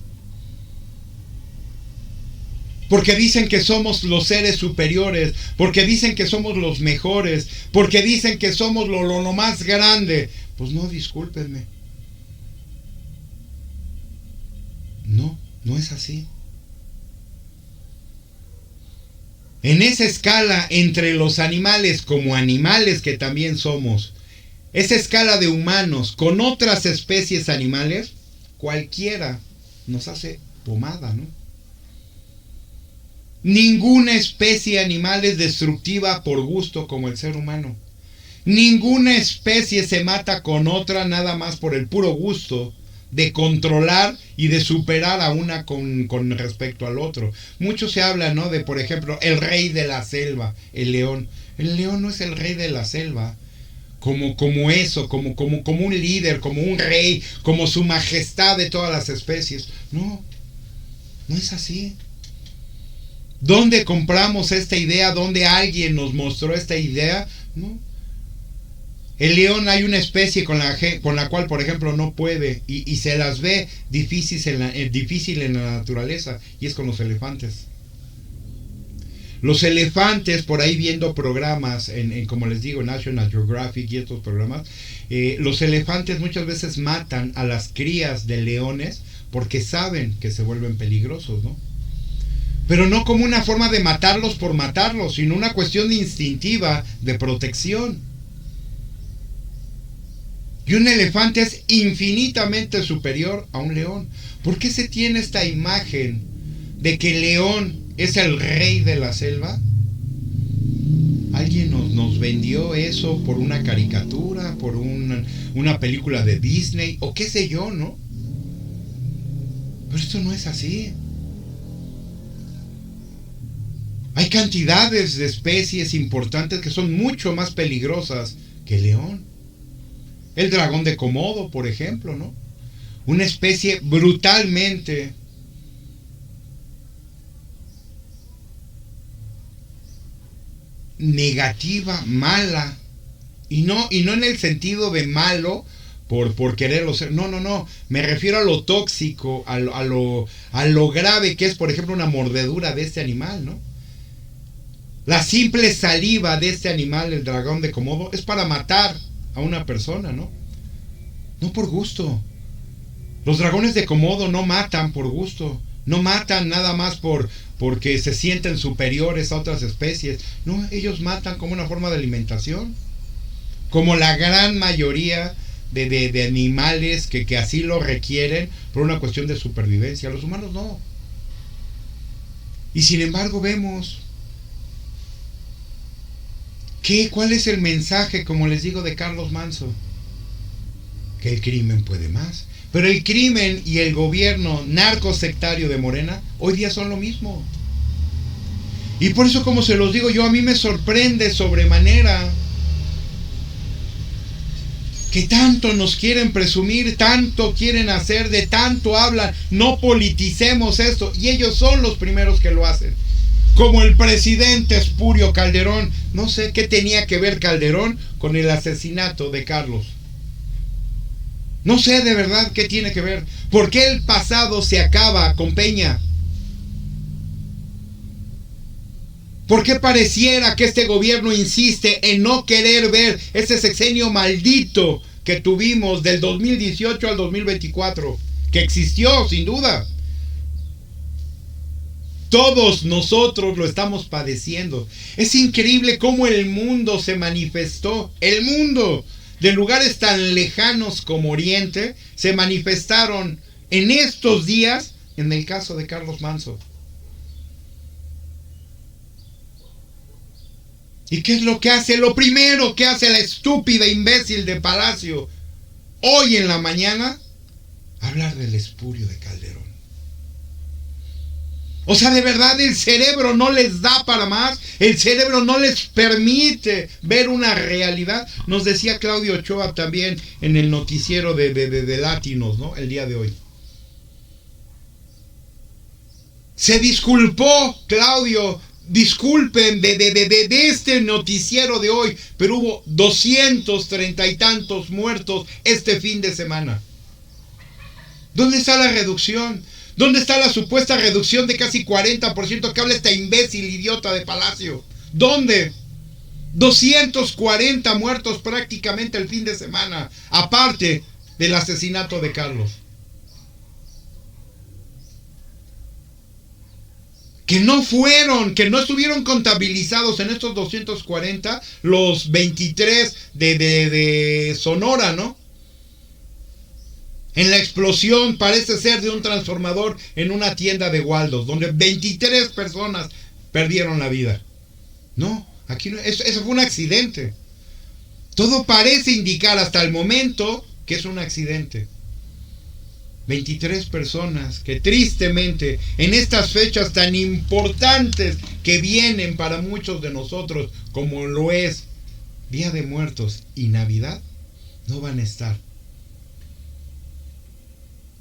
Porque dicen que somos los seres superiores, porque dicen que somos los mejores, porque dicen que somos lo más grande. Pues no, discúlpenme. No, no es así. En esa escala entre los animales como animales que también somos, esa escala de humanos con otras especies animales, cualquiera nos hace pomada, ¿no? Ninguna especie animal es destructiva por gusto como el ser humano. Ninguna especie se mata con otra nada más por el puro gusto de controlar y de superar a una con respecto al otro. Mucho se habla, ¿no? De, por ejemplo, el rey de la selva, el león. El león no es el rey de la selva. Como eso, como un líder, como un rey, como su majestad de todas las especies. No, no es así. ¿Dónde compramos esta idea? ¿Dónde alguien nos mostró esta idea? No. El león, hay una especie con la cual, por ejemplo, no puede y se las ve difícil en la naturaleza, y es con los elefantes. Los elefantes, por ahí viendo programas, como les digo, National Geographic y estos programas, los elefantes muchas veces matan a las crías de leones porque saben que se vuelven peligrosos, ¿no? Pero no como una forma de matarlos por matarlos, sino una cuestión instintiva de protección. Y un elefante es infinitamente superior a un león. ¿Por qué se tiene esta imagen de que el león es el rey de la selva? Alguien nos vendió eso por una caricatura, por una película de Disney, o qué sé yo, ¿no? Pero esto no es así. Hay cantidades de especies importantes que son mucho más peligrosas que el león. El dragón de Komodo, por ejemplo, ¿no? Una especie brutalmente negativa, mala, y no en el sentido de malo por quererlo ser. No. Me refiero a lo tóxico, a lo grave que es, por ejemplo, una mordedura de este animal, ¿no? La simple saliva de este animal, el dragón de Komodo, es para matar a una persona, ¿no? No por gusto. Los dragones de Komodo no matan por gusto. No matan nada más porque se sienten superiores a otras especies. No, ellos matan como una forma de alimentación. Como la gran mayoría de animales que así lo requieren por una cuestión de supervivencia. Los humanos no. Y sin embargo vemos... ¿Cuál es el mensaje, como les digo, de Carlos Manzo? Que el crimen puede más. Pero el crimen y el gobierno narcosectario de Morena hoy día son lo mismo. Y por eso, como se los digo yo, a mí me sorprende sobremanera que tanto nos quieren presumir, tanto quieren hacer, de tanto hablan. No politicemos esto. Y ellos son los primeros que lo hacen. Como el presidente Espurio Calderón. No sé qué tenía que ver Calderón con el asesinato de Carlos. No sé de verdad qué tiene que ver. ¿Por qué el pasado se acaba con Peña? ¿Por qué pareciera que este gobierno insiste en no querer ver ese sexenio maldito que tuvimos del 2018 al 2024? Que existió, sin duda. Todos nosotros lo estamos padeciendo. Es increíble cómo el mundo se manifestó. El mundo, de lugares tan lejanos como Oriente, se manifestaron en estos días en el caso de Carlos Manzo. ¿Y qué es lo que hace? Lo primero que hace la estúpida imbécil de Palacio hoy en la mañana, hablar del espurio de Calderón. O sea, de verdad el cerebro no les da para más, el cerebro no les permite ver una realidad. Nos decía Claudio Ochoa también en el noticiero de Latinos, ¿no? El día de hoy. Se disculpó Claudio, disculpen de este noticiero de hoy, pero hubo 230 y tantos muertos este fin de semana. ¿Dónde está la reducción? ¿Dónde está la supuesta reducción de casi 40% que habla esta imbécil idiota de Palacio? ¿Dónde? 240 muertos prácticamente el fin de semana, aparte del asesinato de Carlos. Que no estuvieron contabilizados en estos 240 los 23 de Sonora, ¿no? En la explosión, parece ser, de un transformador en una tienda de Waldos, donde 23 personas perdieron la vida. No, aquí no, eso fue un accidente. Todo parece indicar hasta el momento que es un accidente. 23 personas que tristemente en estas fechas tan importantes que vienen para muchos de nosotros, como lo es Día de Muertos y Navidad, no van a estar.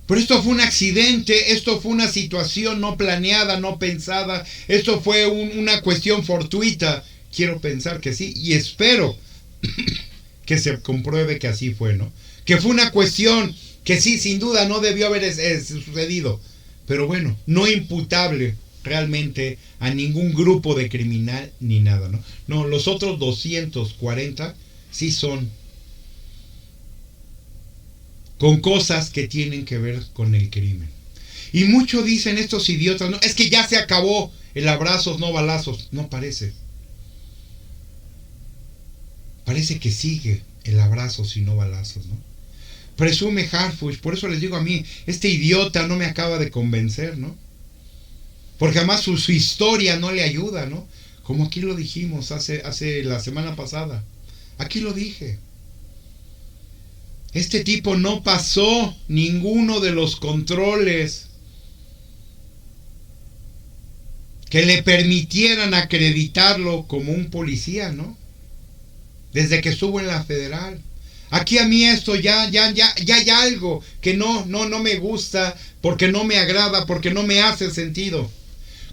Pero esto fue un accidente, esto fue una situación no planeada, no pensada, esto fue una cuestión fortuita. Quiero pensar que sí, y espero que se compruebe que así fue, ¿no? Que fue una cuestión que sí, sin duda no debió haber sucedido, pero bueno, no imputable realmente a ningún grupo de criminal ni nada, ¿no? No, los otros 240 sí son con cosas que tienen que ver con el crimen. Y muchos dicen estos idiotas, no, es que ya se acabó el abrazos, no balazos. No parece. Parece que sigue el abrazos y no balazos, ¿no? Presume Harfuch, por eso les digo a mí, este idiota no me acaba de convencer, ¿no? Porque además su historia no le ayuda, ¿no? Como aquí lo dijimos hace la semana pasada. Aquí lo dije. Este tipo no pasó ninguno de los controles que le permitieran acreditarlo como un policía, ¿no? Desde que estuvo en la federal. Aquí a mí esto ya hay algo que no me gusta, porque no me agrada, porque no me hace sentido.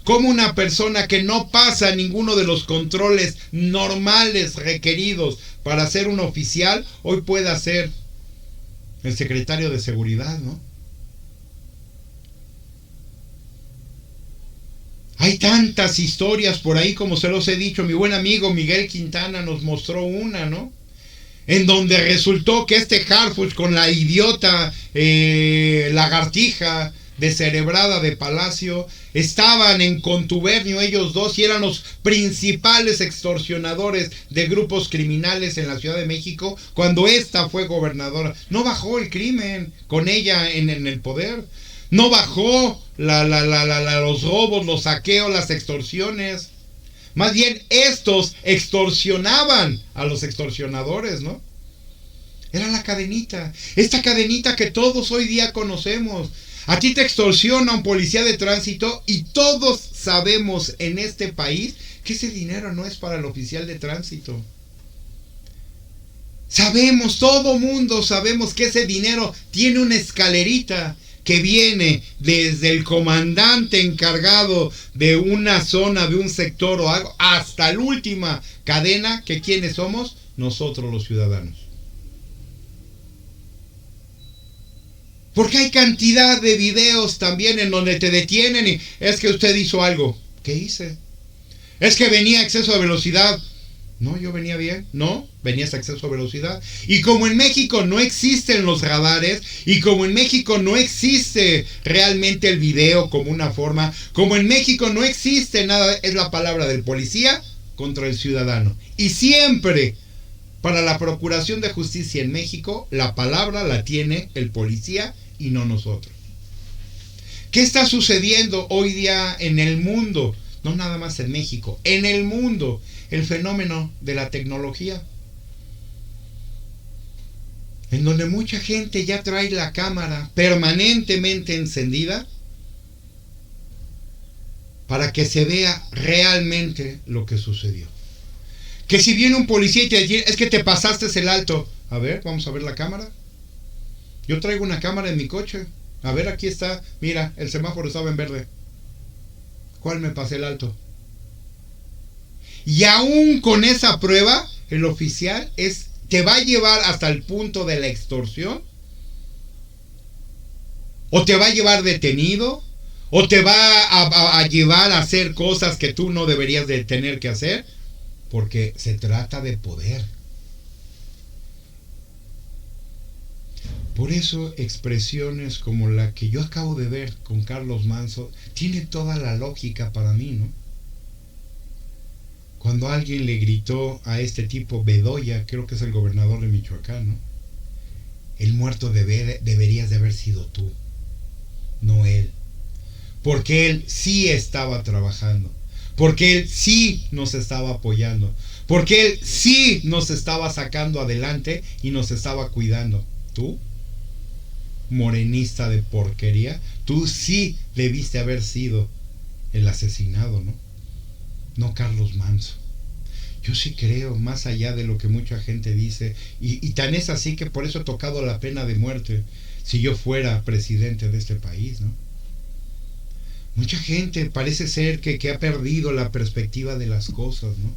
Como una persona que no pasa ninguno de los controles normales requeridos para ser un oficial, hoy pueda ser el secretario de seguridad, ¿no? Hay tantas historias por ahí, como se los he dicho. Mi buen amigo Miguel Quintana nos mostró una, ¿no? En donde resultó que este Harfuch con la idiota lagartija descerebrada de Palacio estaban en contubernio ellos dos y eran los principales extorsionadores de grupos criminales en la Ciudad de México cuando esta fue gobernadora. No bajó el crimen con ella en el poder. No bajó los robos, los saqueos, las extorsiones. Más bien estos extorsionaban a los extorsionadores, ¿no? Era la cadenita. Esta cadenita que todos hoy día conocemos. A ti te extorsiona un policía de tránsito y todos sabemos en este país que ese dinero no es para el oficial de tránsito. Sabemos, todo mundo sabemos que ese dinero tiene una escalerita que viene desde el comandante encargado de una zona, de un sector o algo, hasta la última cadena, que ¿quiénes somos? Nosotros los ciudadanos. Porque hay cantidad de videos también en donde te detienen y es que usted hizo algo. ¿Qué hice? Es que venía a exceso de velocidad. No, yo venía bien. No, venías a exceso de velocidad. Y como en México no existen los radares, y como en México no existe realmente el video como una forma, como en México no existe nada, es la palabra del policía contra el ciudadano. Y siempre, para la Procuración de Justicia en México, la palabra la tiene el policía y no nosotros. ¿Qué está sucediendo hoy día en el mundo? No nada más en México, en el mundo. El fenómeno de la tecnología. en donde mucha gente ya trae la cámara permanentemente encendida para que se vea realmente lo que sucedió. Que si viene un policía y te dice, es que te pasaste el alto. A ver, vamos a ver la cámara. Yo traigo una cámara en mi coche. A ver, aquí está. Mira, el semáforo estaba en verde. ¿Cuál me pasé el alto? Y aún con esa prueba, el oficial te va a llevar hasta el punto de la extorsión. O te va a llevar detenido. O te va a llevar a hacer cosas que tú no deberías de tener que hacer. Porque se trata de poder. Por eso expresiones como la que yo acabo de ver con Carlos Manzo tiene toda la lógica para mí, ¿no? Cuando alguien le gritó a este tipo Bedoya, creo que es el gobernador de Michoacán, ¿no? El muerto deberías de haber sido tú, no él. Porque él sí estaba trabajando. Porque él sí nos estaba apoyando. Porque él sí nos estaba sacando adelante y nos estaba cuidando. Tú, morenista de porquería, tú sí debiste haber sido el asesinado, ¿no? No Carlos Manzo. Yo sí creo, más allá de lo que mucha gente dice, y tan es así que por eso he tocado la pena de muerte si yo fuera presidente de este país, ¿no? Mucha gente parece ser que ha perdido la perspectiva de las cosas, ¿no?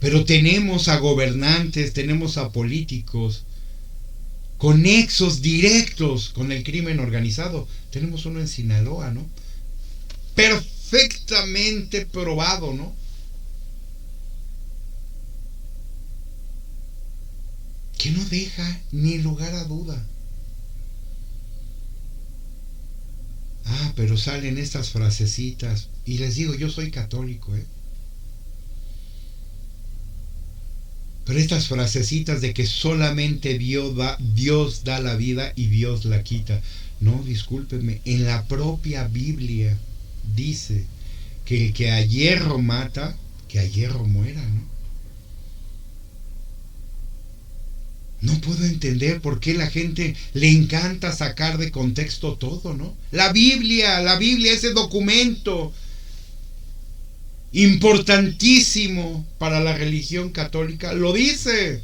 Pero tenemos a gobernantes, tenemos a políticos con nexos directos con el crimen organizado. Tenemos uno en Sinaloa, ¿no? Perfectamente probado, ¿no? Que no deja ni lugar a duda. Ah, pero salen estas frasecitas. Y les digo, yo soy católico, ¿eh? Pero estas frasecitas de que solamente Dios da la vida y Dios la quita. No, discúlpenme, en la propia Biblia dice que el que a hierro mata, que a hierro muera, ¿no? No puedo entender por qué la gente le encanta sacar de contexto todo, ¿no? La Biblia, ese documento importantísimo para la religión católica, lo dice.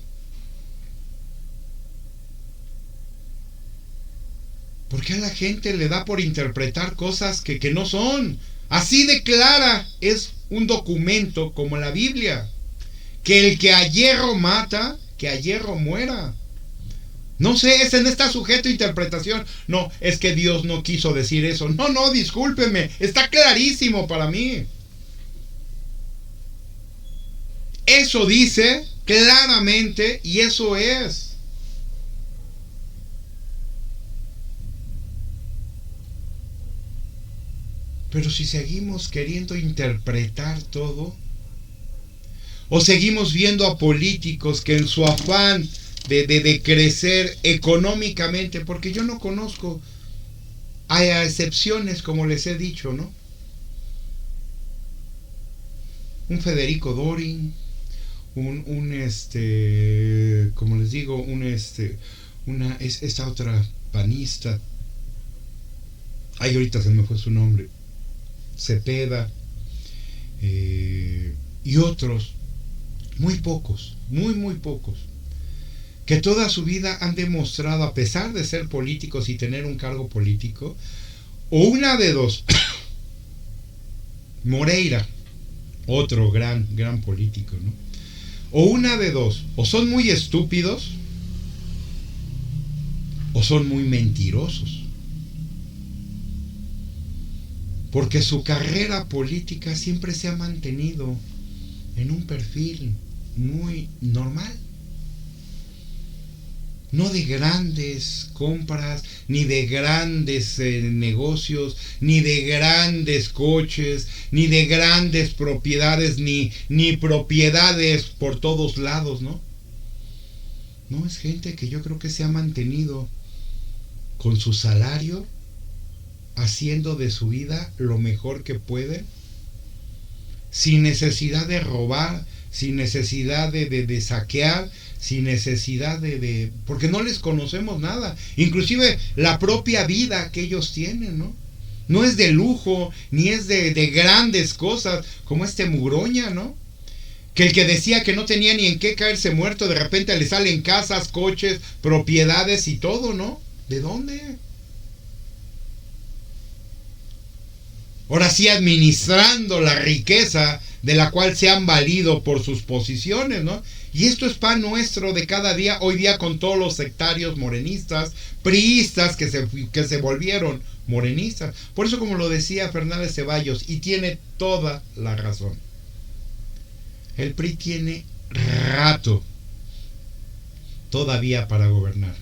¿Por qué a la gente le da por interpretar cosas que no son? Así de clara es un documento como la Biblia. Que el que a hierro mata, que a hierro muera. No sé, ese no está sujeto a interpretación. No, es que Dios no quiso decir eso. No, discúlpeme, está clarísimo para mí. Eso dice claramente y eso es. Pero si seguimos queriendo interpretar todo, o seguimos viendo a políticos que en su afán de crecer económicamente, porque yo no conozco, hay excepciones como les he dicho, ¿no? Un Federico Dorin, como les digo, esta otra panista, ay, ahorita se me fue su nombre, Cepeda, y otros, muy pocos, muy pocos, que toda su vida han demostrado, a pesar de ser políticos y tener un cargo político, o una de dos, Moreira, otro gran político, ¿no? O una de dos, o son muy estúpidos, o son muy mentirosos. Porque su carrera política siempre se ha mantenido en un perfil muy normal. No de grandes compras, ni de grandes negocios, ni de grandes coches, ni de grandes propiedades, ni propiedades por todos lados, ¿no? No, es gente que yo creo que se ha mantenido con su salario, haciendo de su vida lo mejor que puede, sin necesidad de robar, sin necesidad de saquear, sin necesidad porque no les conocemos nada, inclusive la propia vida que ellos tienen, ¿no? No es de lujo, ni es de grandes cosas, como este Mugroña, ¿no? Que el que decía que no tenía ni en qué caerse muerto, de repente le salen casas, coches, propiedades y todo, ¿no? ¿De dónde? Ahora sí, administrando la riqueza de la cual se han valido por sus posiciones, ¿no? Y esto es pan nuestro de cada día, hoy día con todos los sectarios morenistas, priistas que se volvieron morenistas. Por eso, como lo decía Fernández Ceballos, y tiene toda la razón, el PRI tiene rato todavía para gobernar.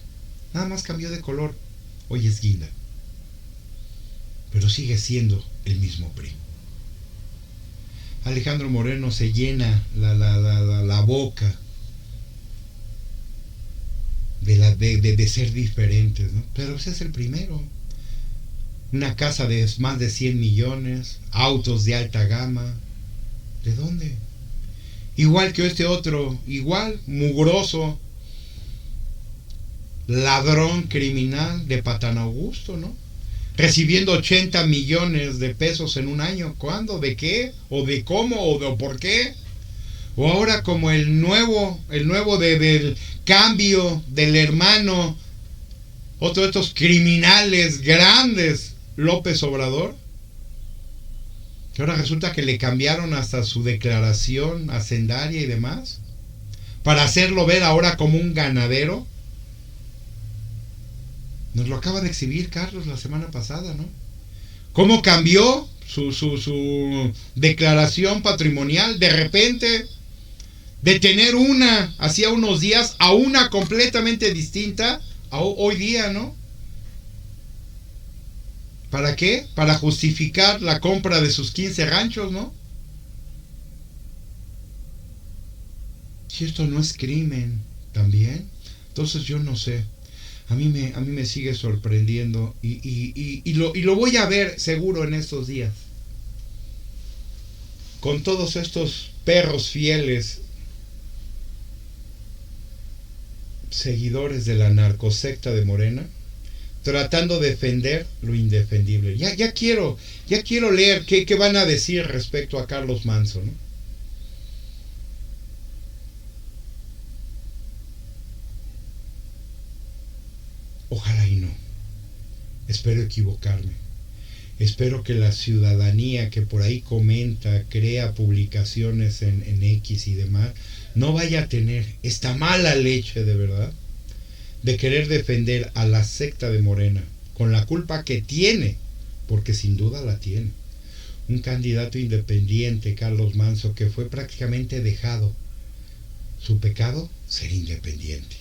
Nada más cambió de color. Hoy es guinda. Pero sigue siendo el mismo PRI. Alejandro Moreno se llena la boca de ser diferentes, ¿no? Pero ese es el primero. Una casa de más de 100 millones, autos de alta gama. ¿De dónde? Igual que este otro, igual, mugroso, ladrón criminal de Patán Augusto, ¿no? Recibiendo 80 millones de pesos en un año. ¿Cuándo? ¿De qué? ¿O de cómo? ¿O de por qué? O ahora como el nuevo del cambio del hermano, otro de estos criminales grandes, López Obrador, que ahora resulta que le cambiaron hasta su declaración hacendaria y demás, para hacerlo ver ahora como un ganadero. Nos lo acaba de exhibir Carlos la semana pasada, ¿no? ¿Cómo cambió su declaración patrimonial? De repente, de tener una hacía unos días a una completamente distinta a hoy día, ¿no? ¿Para qué? Para justificar la compra de sus 15 ranchos, ¿no? Si esto no es crimen también, entonces yo no sé. A mí me sigue sorprendiendo y lo voy a ver seguro en estos días. Con todos estos perros fieles, seguidores de la narcosecta de Morena, tratando de defender lo indefendible. Ya quiero leer qué van a decir respecto a Carlos Manzo, ¿no? Ojalá y no. Espero equivocarme. Espero que la ciudadanía que por ahí comenta, crea publicaciones en X y demás, no vaya a tener esta mala leche de verdad de querer defender a la secta de Morena con la culpa que tiene, porque sin duda la tiene. Un candidato independiente, Carlos Manzo, que fue prácticamente dejado. Su pecado, ser independiente.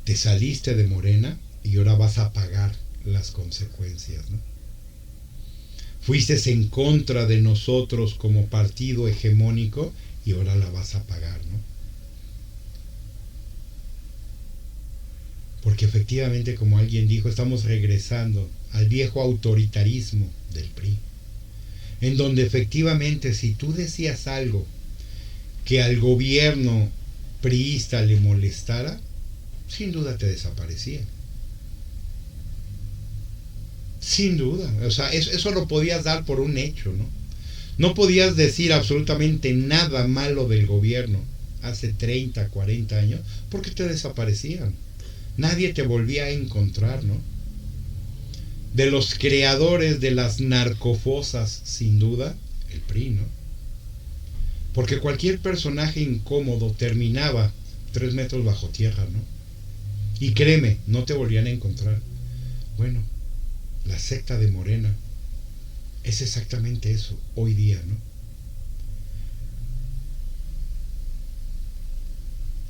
Te saliste de Morena y ahora vas a pagar las consecuencias, ¿no? Fuiste en contra de nosotros como partido hegemónico y ahora la vas a pagar, ¿no? Porque efectivamente, como alguien dijo, estamos regresando al viejo autoritarismo del PRI, en donde efectivamente si tú decías algo que al gobierno priista le molestara, sin duda te desaparecían. Sin duda. O sea, eso lo podías dar por un hecho, ¿no? No podías decir absolutamente nada malo del gobierno hace 30, 40 años, porque te desaparecían. Nadie te volvía a encontrar, ¿no? De los creadores de las narcofosas, sin duda, el PRI, ¿no? Porque cualquier personaje incómodo terminaba 3 metros bajo tierra, ¿no? Y créeme, no te volvían a encontrar. Bueno, la secta de Morena es exactamente eso, hoy día, ¿no?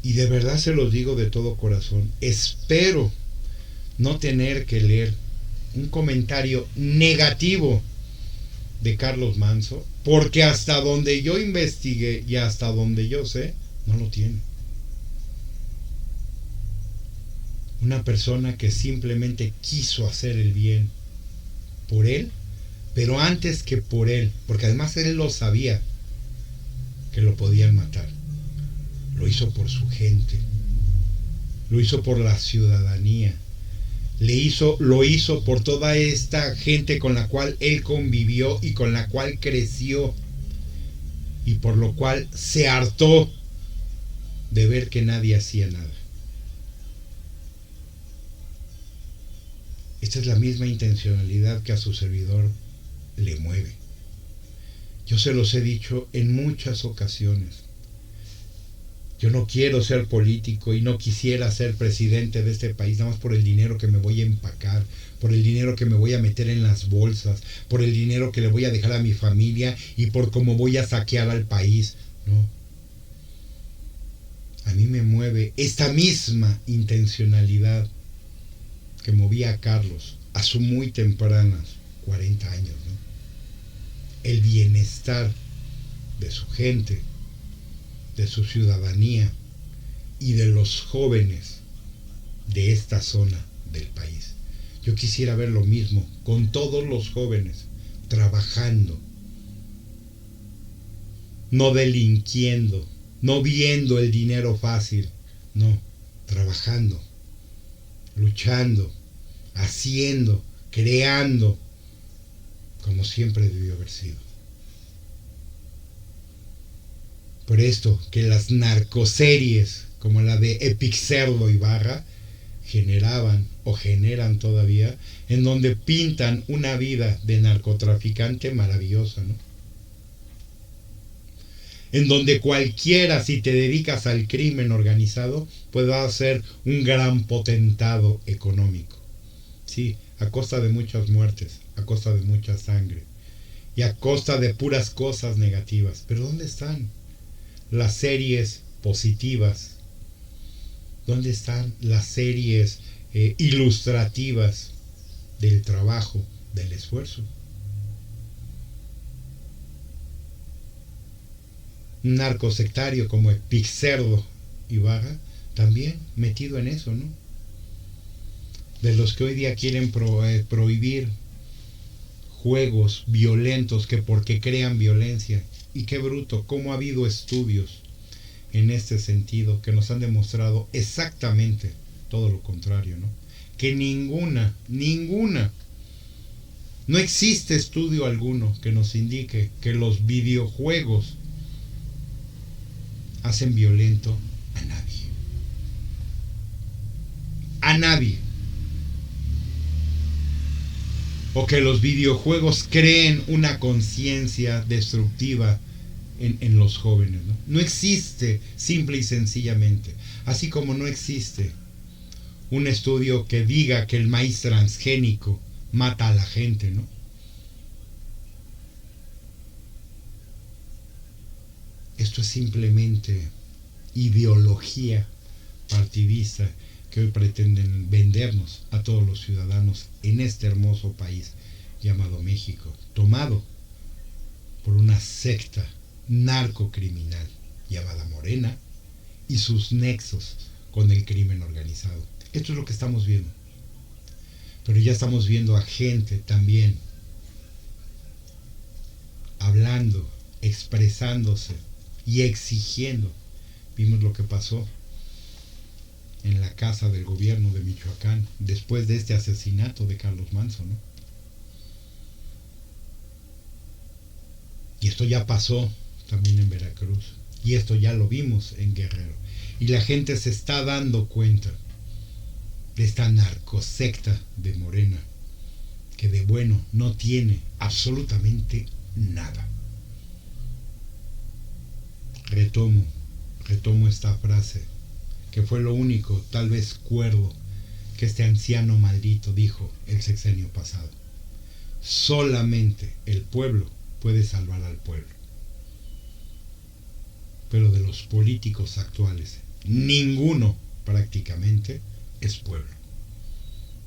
Y de verdad se los digo de todo corazón, espero no tener que leer un comentario negativo de Carlos Manzo, porque hasta donde yo investigué y hasta donde yo sé, no lo tiene. Una persona que simplemente quiso hacer el bien por él, Pero antes que por él, porque además él lo sabía que lo podían matar, lo hizo por su gente, lo hizo por la ciudadanía, lo hizo por toda esta gente con la cual él convivió y con la cual creció, y por lo cual se hartó de ver que nadie hacía nada. Esta es la misma intencionalidad que a su servidor le mueve. Yo se los he dicho en muchas ocasiones. Yo no quiero ser político y no quisiera ser presidente de este país nada más por el dinero que me voy a empacar, por el dinero que me voy a meter en las bolsas, por el dinero que le voy a dejar a mi familia y por cómo voy a saquear al país. No. A mí me mueve esta misma intencionalidad que movía a Carlos a sus muy tempranas 40 años, ¿no? El bienestar de su gente, de su ciudadanía y de los jóvenes de esta zona del país. Yo quisiera ver lo mismo con todos los jóvenes trabajando, no delinquiendo, no viendo el dinero fácil, no, trabajando, luchando, haciendo, creando, como siempre debió haber sido. Por esto que las narcoseries como la de Epic Cerdo Ibarra generaban o generan todavía, en donde pintan una vida de narcotraficante maravillosa, ¿no? En donde cualquiera, si te dedicas al crimen organizado, pueda ser un gran potentado económico. Sí, a costa de muchas muertes, a costa de mucha sangre y a costa de puras cosas negativas. Pero ¿dónde están las series positivas? ¿Dónde están las series ilustrativas del trabajo, del esfuerzo? Un narcosectario como Epic Cerdo Ibarra también metido en eso, ¿no? De los que hoy día quieren prohibir juegos violentos que porque crean violencia. Y qué bruto, cómo ha habido estudios en este sentido que nos han demostrado exactamente todo lo contrario, ¿no? Que ninguna, no existe estudio alguno que nos indique que los videojuegos hacen violento a nadie. A nadie. O que los videojuegos creen una conciencia destructiva en los jóvenes, ¿no? No existe, simple y sencillamente. Así como no existe un estudio que diga que el maíz transgénico mata a la gente, ¿no? Esto es simplemente ideología partidista que hoy pretenden vendernos a todos los ciudadanos en este hermoso país llamado México, tomado por una secta narcocriminal llamada Morena y sus nexos con el crimen organizado. Esto es lo que estamos viendo. Pero ya estamos viendo a gente también hablando, expresándose y exigiendo. Vimos lo que pasó en la casa del gobierno de Michoacán después de este asesinato de Carlos Manzo, ¿no? Y esto ya pasó también en Veracruz, y esto ya lo vimos en Guerrero, y la gente se está dando cuenta de esta narcosecta de Morena, que de bueno no tiene absolutamente nada. Retomo esta frase, que fue lo único, tal vez cuerdo, que este anciano maldito dijo el sexenio pasado. Solamente el pueblo puede salvar al pueblo. Pero de los políticos actuales, ninguno prácticamente es pueblo.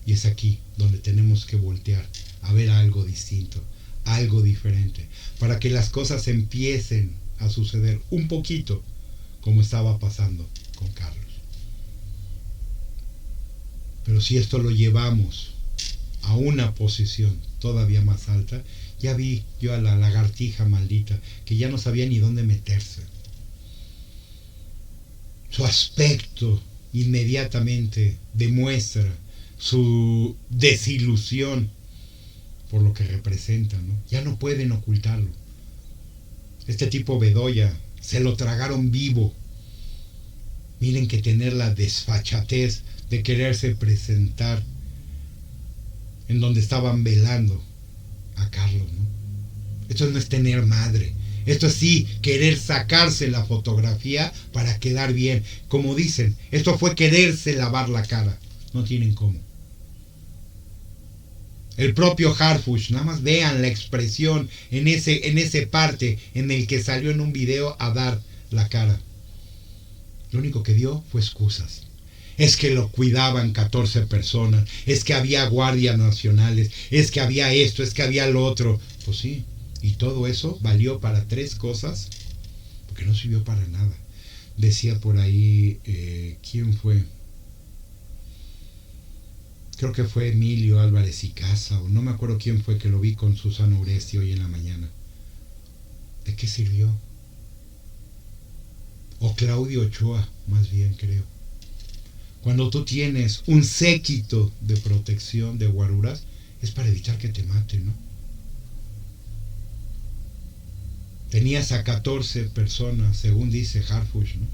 Y es aquí donde tenemos que voltear a ver algo distinto, algo diferente, para que las cosas empiecen a suceder un poquito como estaba pasando con Carlos. Pero si esto lo llevamos a una posición todavía más alta, ya vi yo a la lagartija maldita que ya no sabía ni dónde meterse. Su aspecto inmediatamente demuestra su desilusión por lo que representa, ¿no? Ya no pueden ocultarlo. Este tipo Bedoya se lo tragaron vivo. Miren que tener la desfachatez de quererse presentar en donde estaban velando a Carlos, ¿no? Esto no es tener madre. Esto es sí querer sacarse la fotografía para quedar bien. Como dicen, esto fue quererse lavar la cara. No tienen cómo. El propio Harfuch, nada más vean la expresión en ese parte en el que salió en un video a dar la cara. Lo único que dio fue excusas. Es que lo cuidaban 14 personas, es que había guardias nacionales, es que había esto, es que había lo otro. Pues sí, y todo eso valió para 3 cosas, porque no sirvió para nada. Decía por ahí, ¿quién fue? Creo que fue Emilio Álvarez y Casa, o no me acuerdo quién fue, que lo vi con Susana Uresti hoy en la mañana. ¿De qué sirvió? O Claudio Ochoa, más bien creo. Cuando tú tienes un séquito de protección de guaruras, es para evitar que te maten, ¿no? Tenías a 14 personas, según dice Harfuch, ¿no?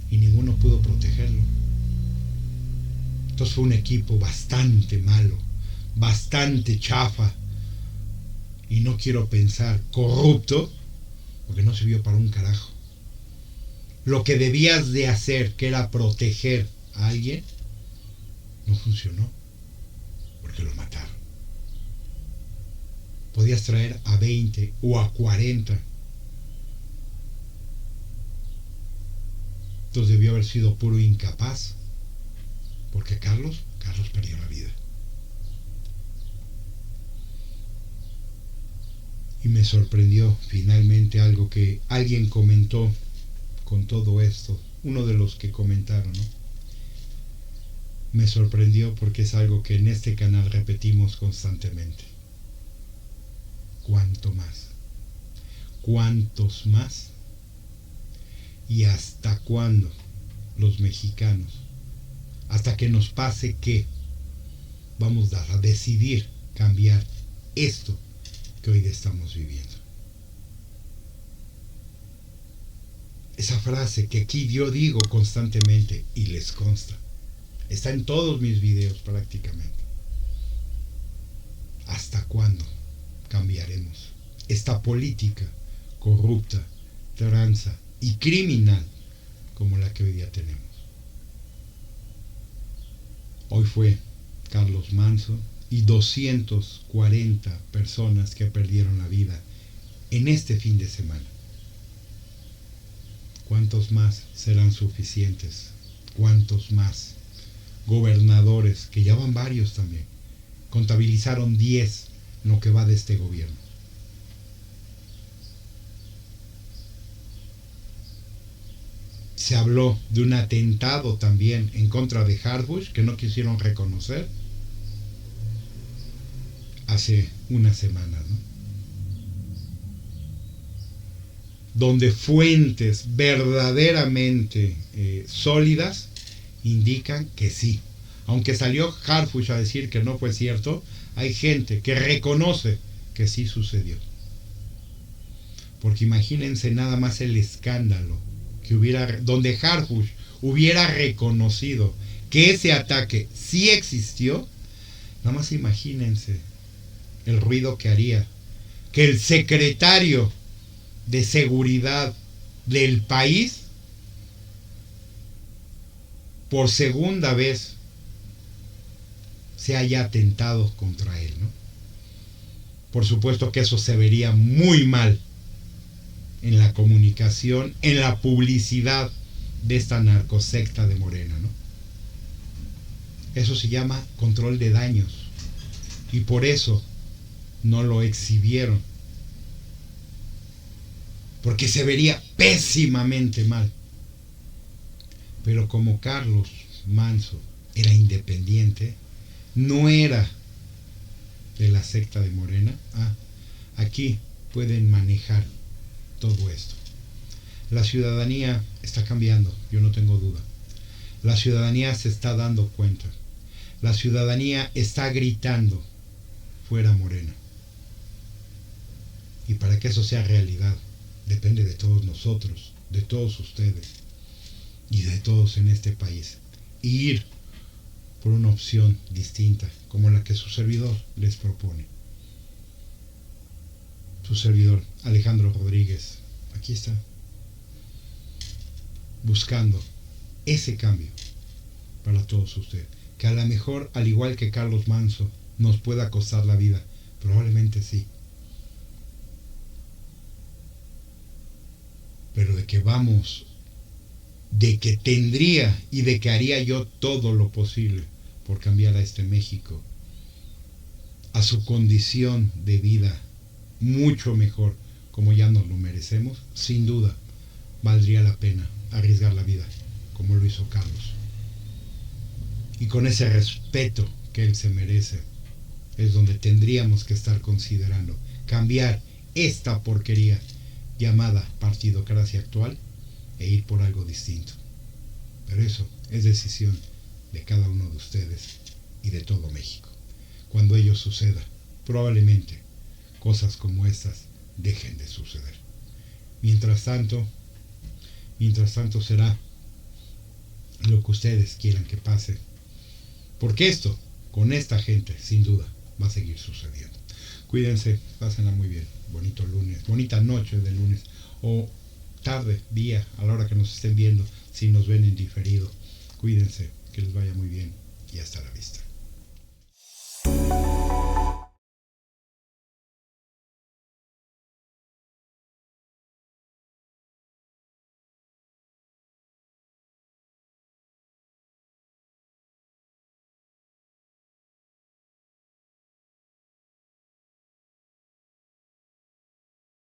Y ninguno pudo protegerlo. Entonces fue un equipo bastante malo, bastante chafa, y no quiero pensar corrupto, porque no sirvió para un carajo. Lo que debías de hacer, que era proteger a alguien, no funcionó, porque lo mataron. Podías traer a 20 o a 40. Entonces debió haber sido puro incapaz, porque Carlos perdió la vida. Y me sorprendió finalmente algo que alguien comentó con todo esto, uno de los que comentaron, ¿no? Me sorprendió porque es algo que en este canal repetimos constantemente. ¿Cuánto más? ¿Cuántos más? ¿Y hasta cuándo los mexicanos? Hasta que nos pase que vamos a decidir cambiar esto que hoy estamos viviendo. Esa frase que aquí yo digo constantemente y les consta, está en todos mis videos prácticamente. ¿Hasta cuándo cambiaremos esta política corrupta, tranza y criminal como la que hoy día tenemos? Hoy fue Carlos Manso y 240 personas que perdieron la vida en este fin de semana. ¿Cuántos más serán suficientes? ¿Cuántos más gobernadores, que ya van varios también? Contabilizaron 10 en lo que va de este gobierno. Se habló de un atentado también en contra de Harfuch que no quisieron reconocer hace unas semanas, ¿no? Donde fuentes verdaderamente sólidas indican que sí. Aunque salió Harfuch a decir que no fue cierto, hay gente que reconoce que sí sucedió. Porque imagínense nada más el escándalo que hubiera, donde Harfuch hubiera reconocido que ese ataque sí existió. Nada más imagínense el ruido que haría que el secretario de seguridad del país por segunda vez se haya atentado contra él, ¿no? Por supuesto que eso se vería muy mal en la comunicación, en la publicidad de esta narcosecta de Morena, ¿no? Eso se llama control de daños, y por eso no lo exhibieron, porque se vería pésimamente mal. Pero como Carlos Manso era independiente, no era de la secta de Morena, aquí pueden manejar todo esto. La ciudadanía está cambiando, yo no tengo duda. La ciudadanía se está dando cuenta. La ciudadanía está gritando, fuera Morena. Y para que eso sea realidad, depende de todos nosotros, de todos ustedes y de todos en este país. Y ir por una opción distinta, como la que su servidor les propone. Su servidor, Alejandro Rodríguez, aquí está, buscando ese cambio para todos ustedes, que a lo mejor, al igual que Carlos Manso, nos pueda costar la vida, probablemente sí, pero de que vamos, de que tendría y de que haría yo todo lo posible por cambiar a este México a su condición de vida mucho mejor, como ya nos lo merecemos, sin duda valdría la pena arriesgar la vida como lo hizo Carlos. Y con ese respeto que él se merece es donde tendríamos que estar considerando cambiar esta porquería llamada partidocracia actual e ir por algo distinto. Pero eso es decisión de cada uno de ustedes y de todo México. Cuando ello suceda, probablemente cosas como estas dejen de suceder. Mientras tanto será lo que ustedes quieran que pase, porque esto, con esta gente, sin duda, va a seguir sucediendo. Cuídense, pásenla muy bien. Bonito lunes, bonita noche de lunes, o tarde, día, a la hora que nos estén viendo, si nos ven en diferido. Cuídense, que les vaya muy bien y hasta la vista.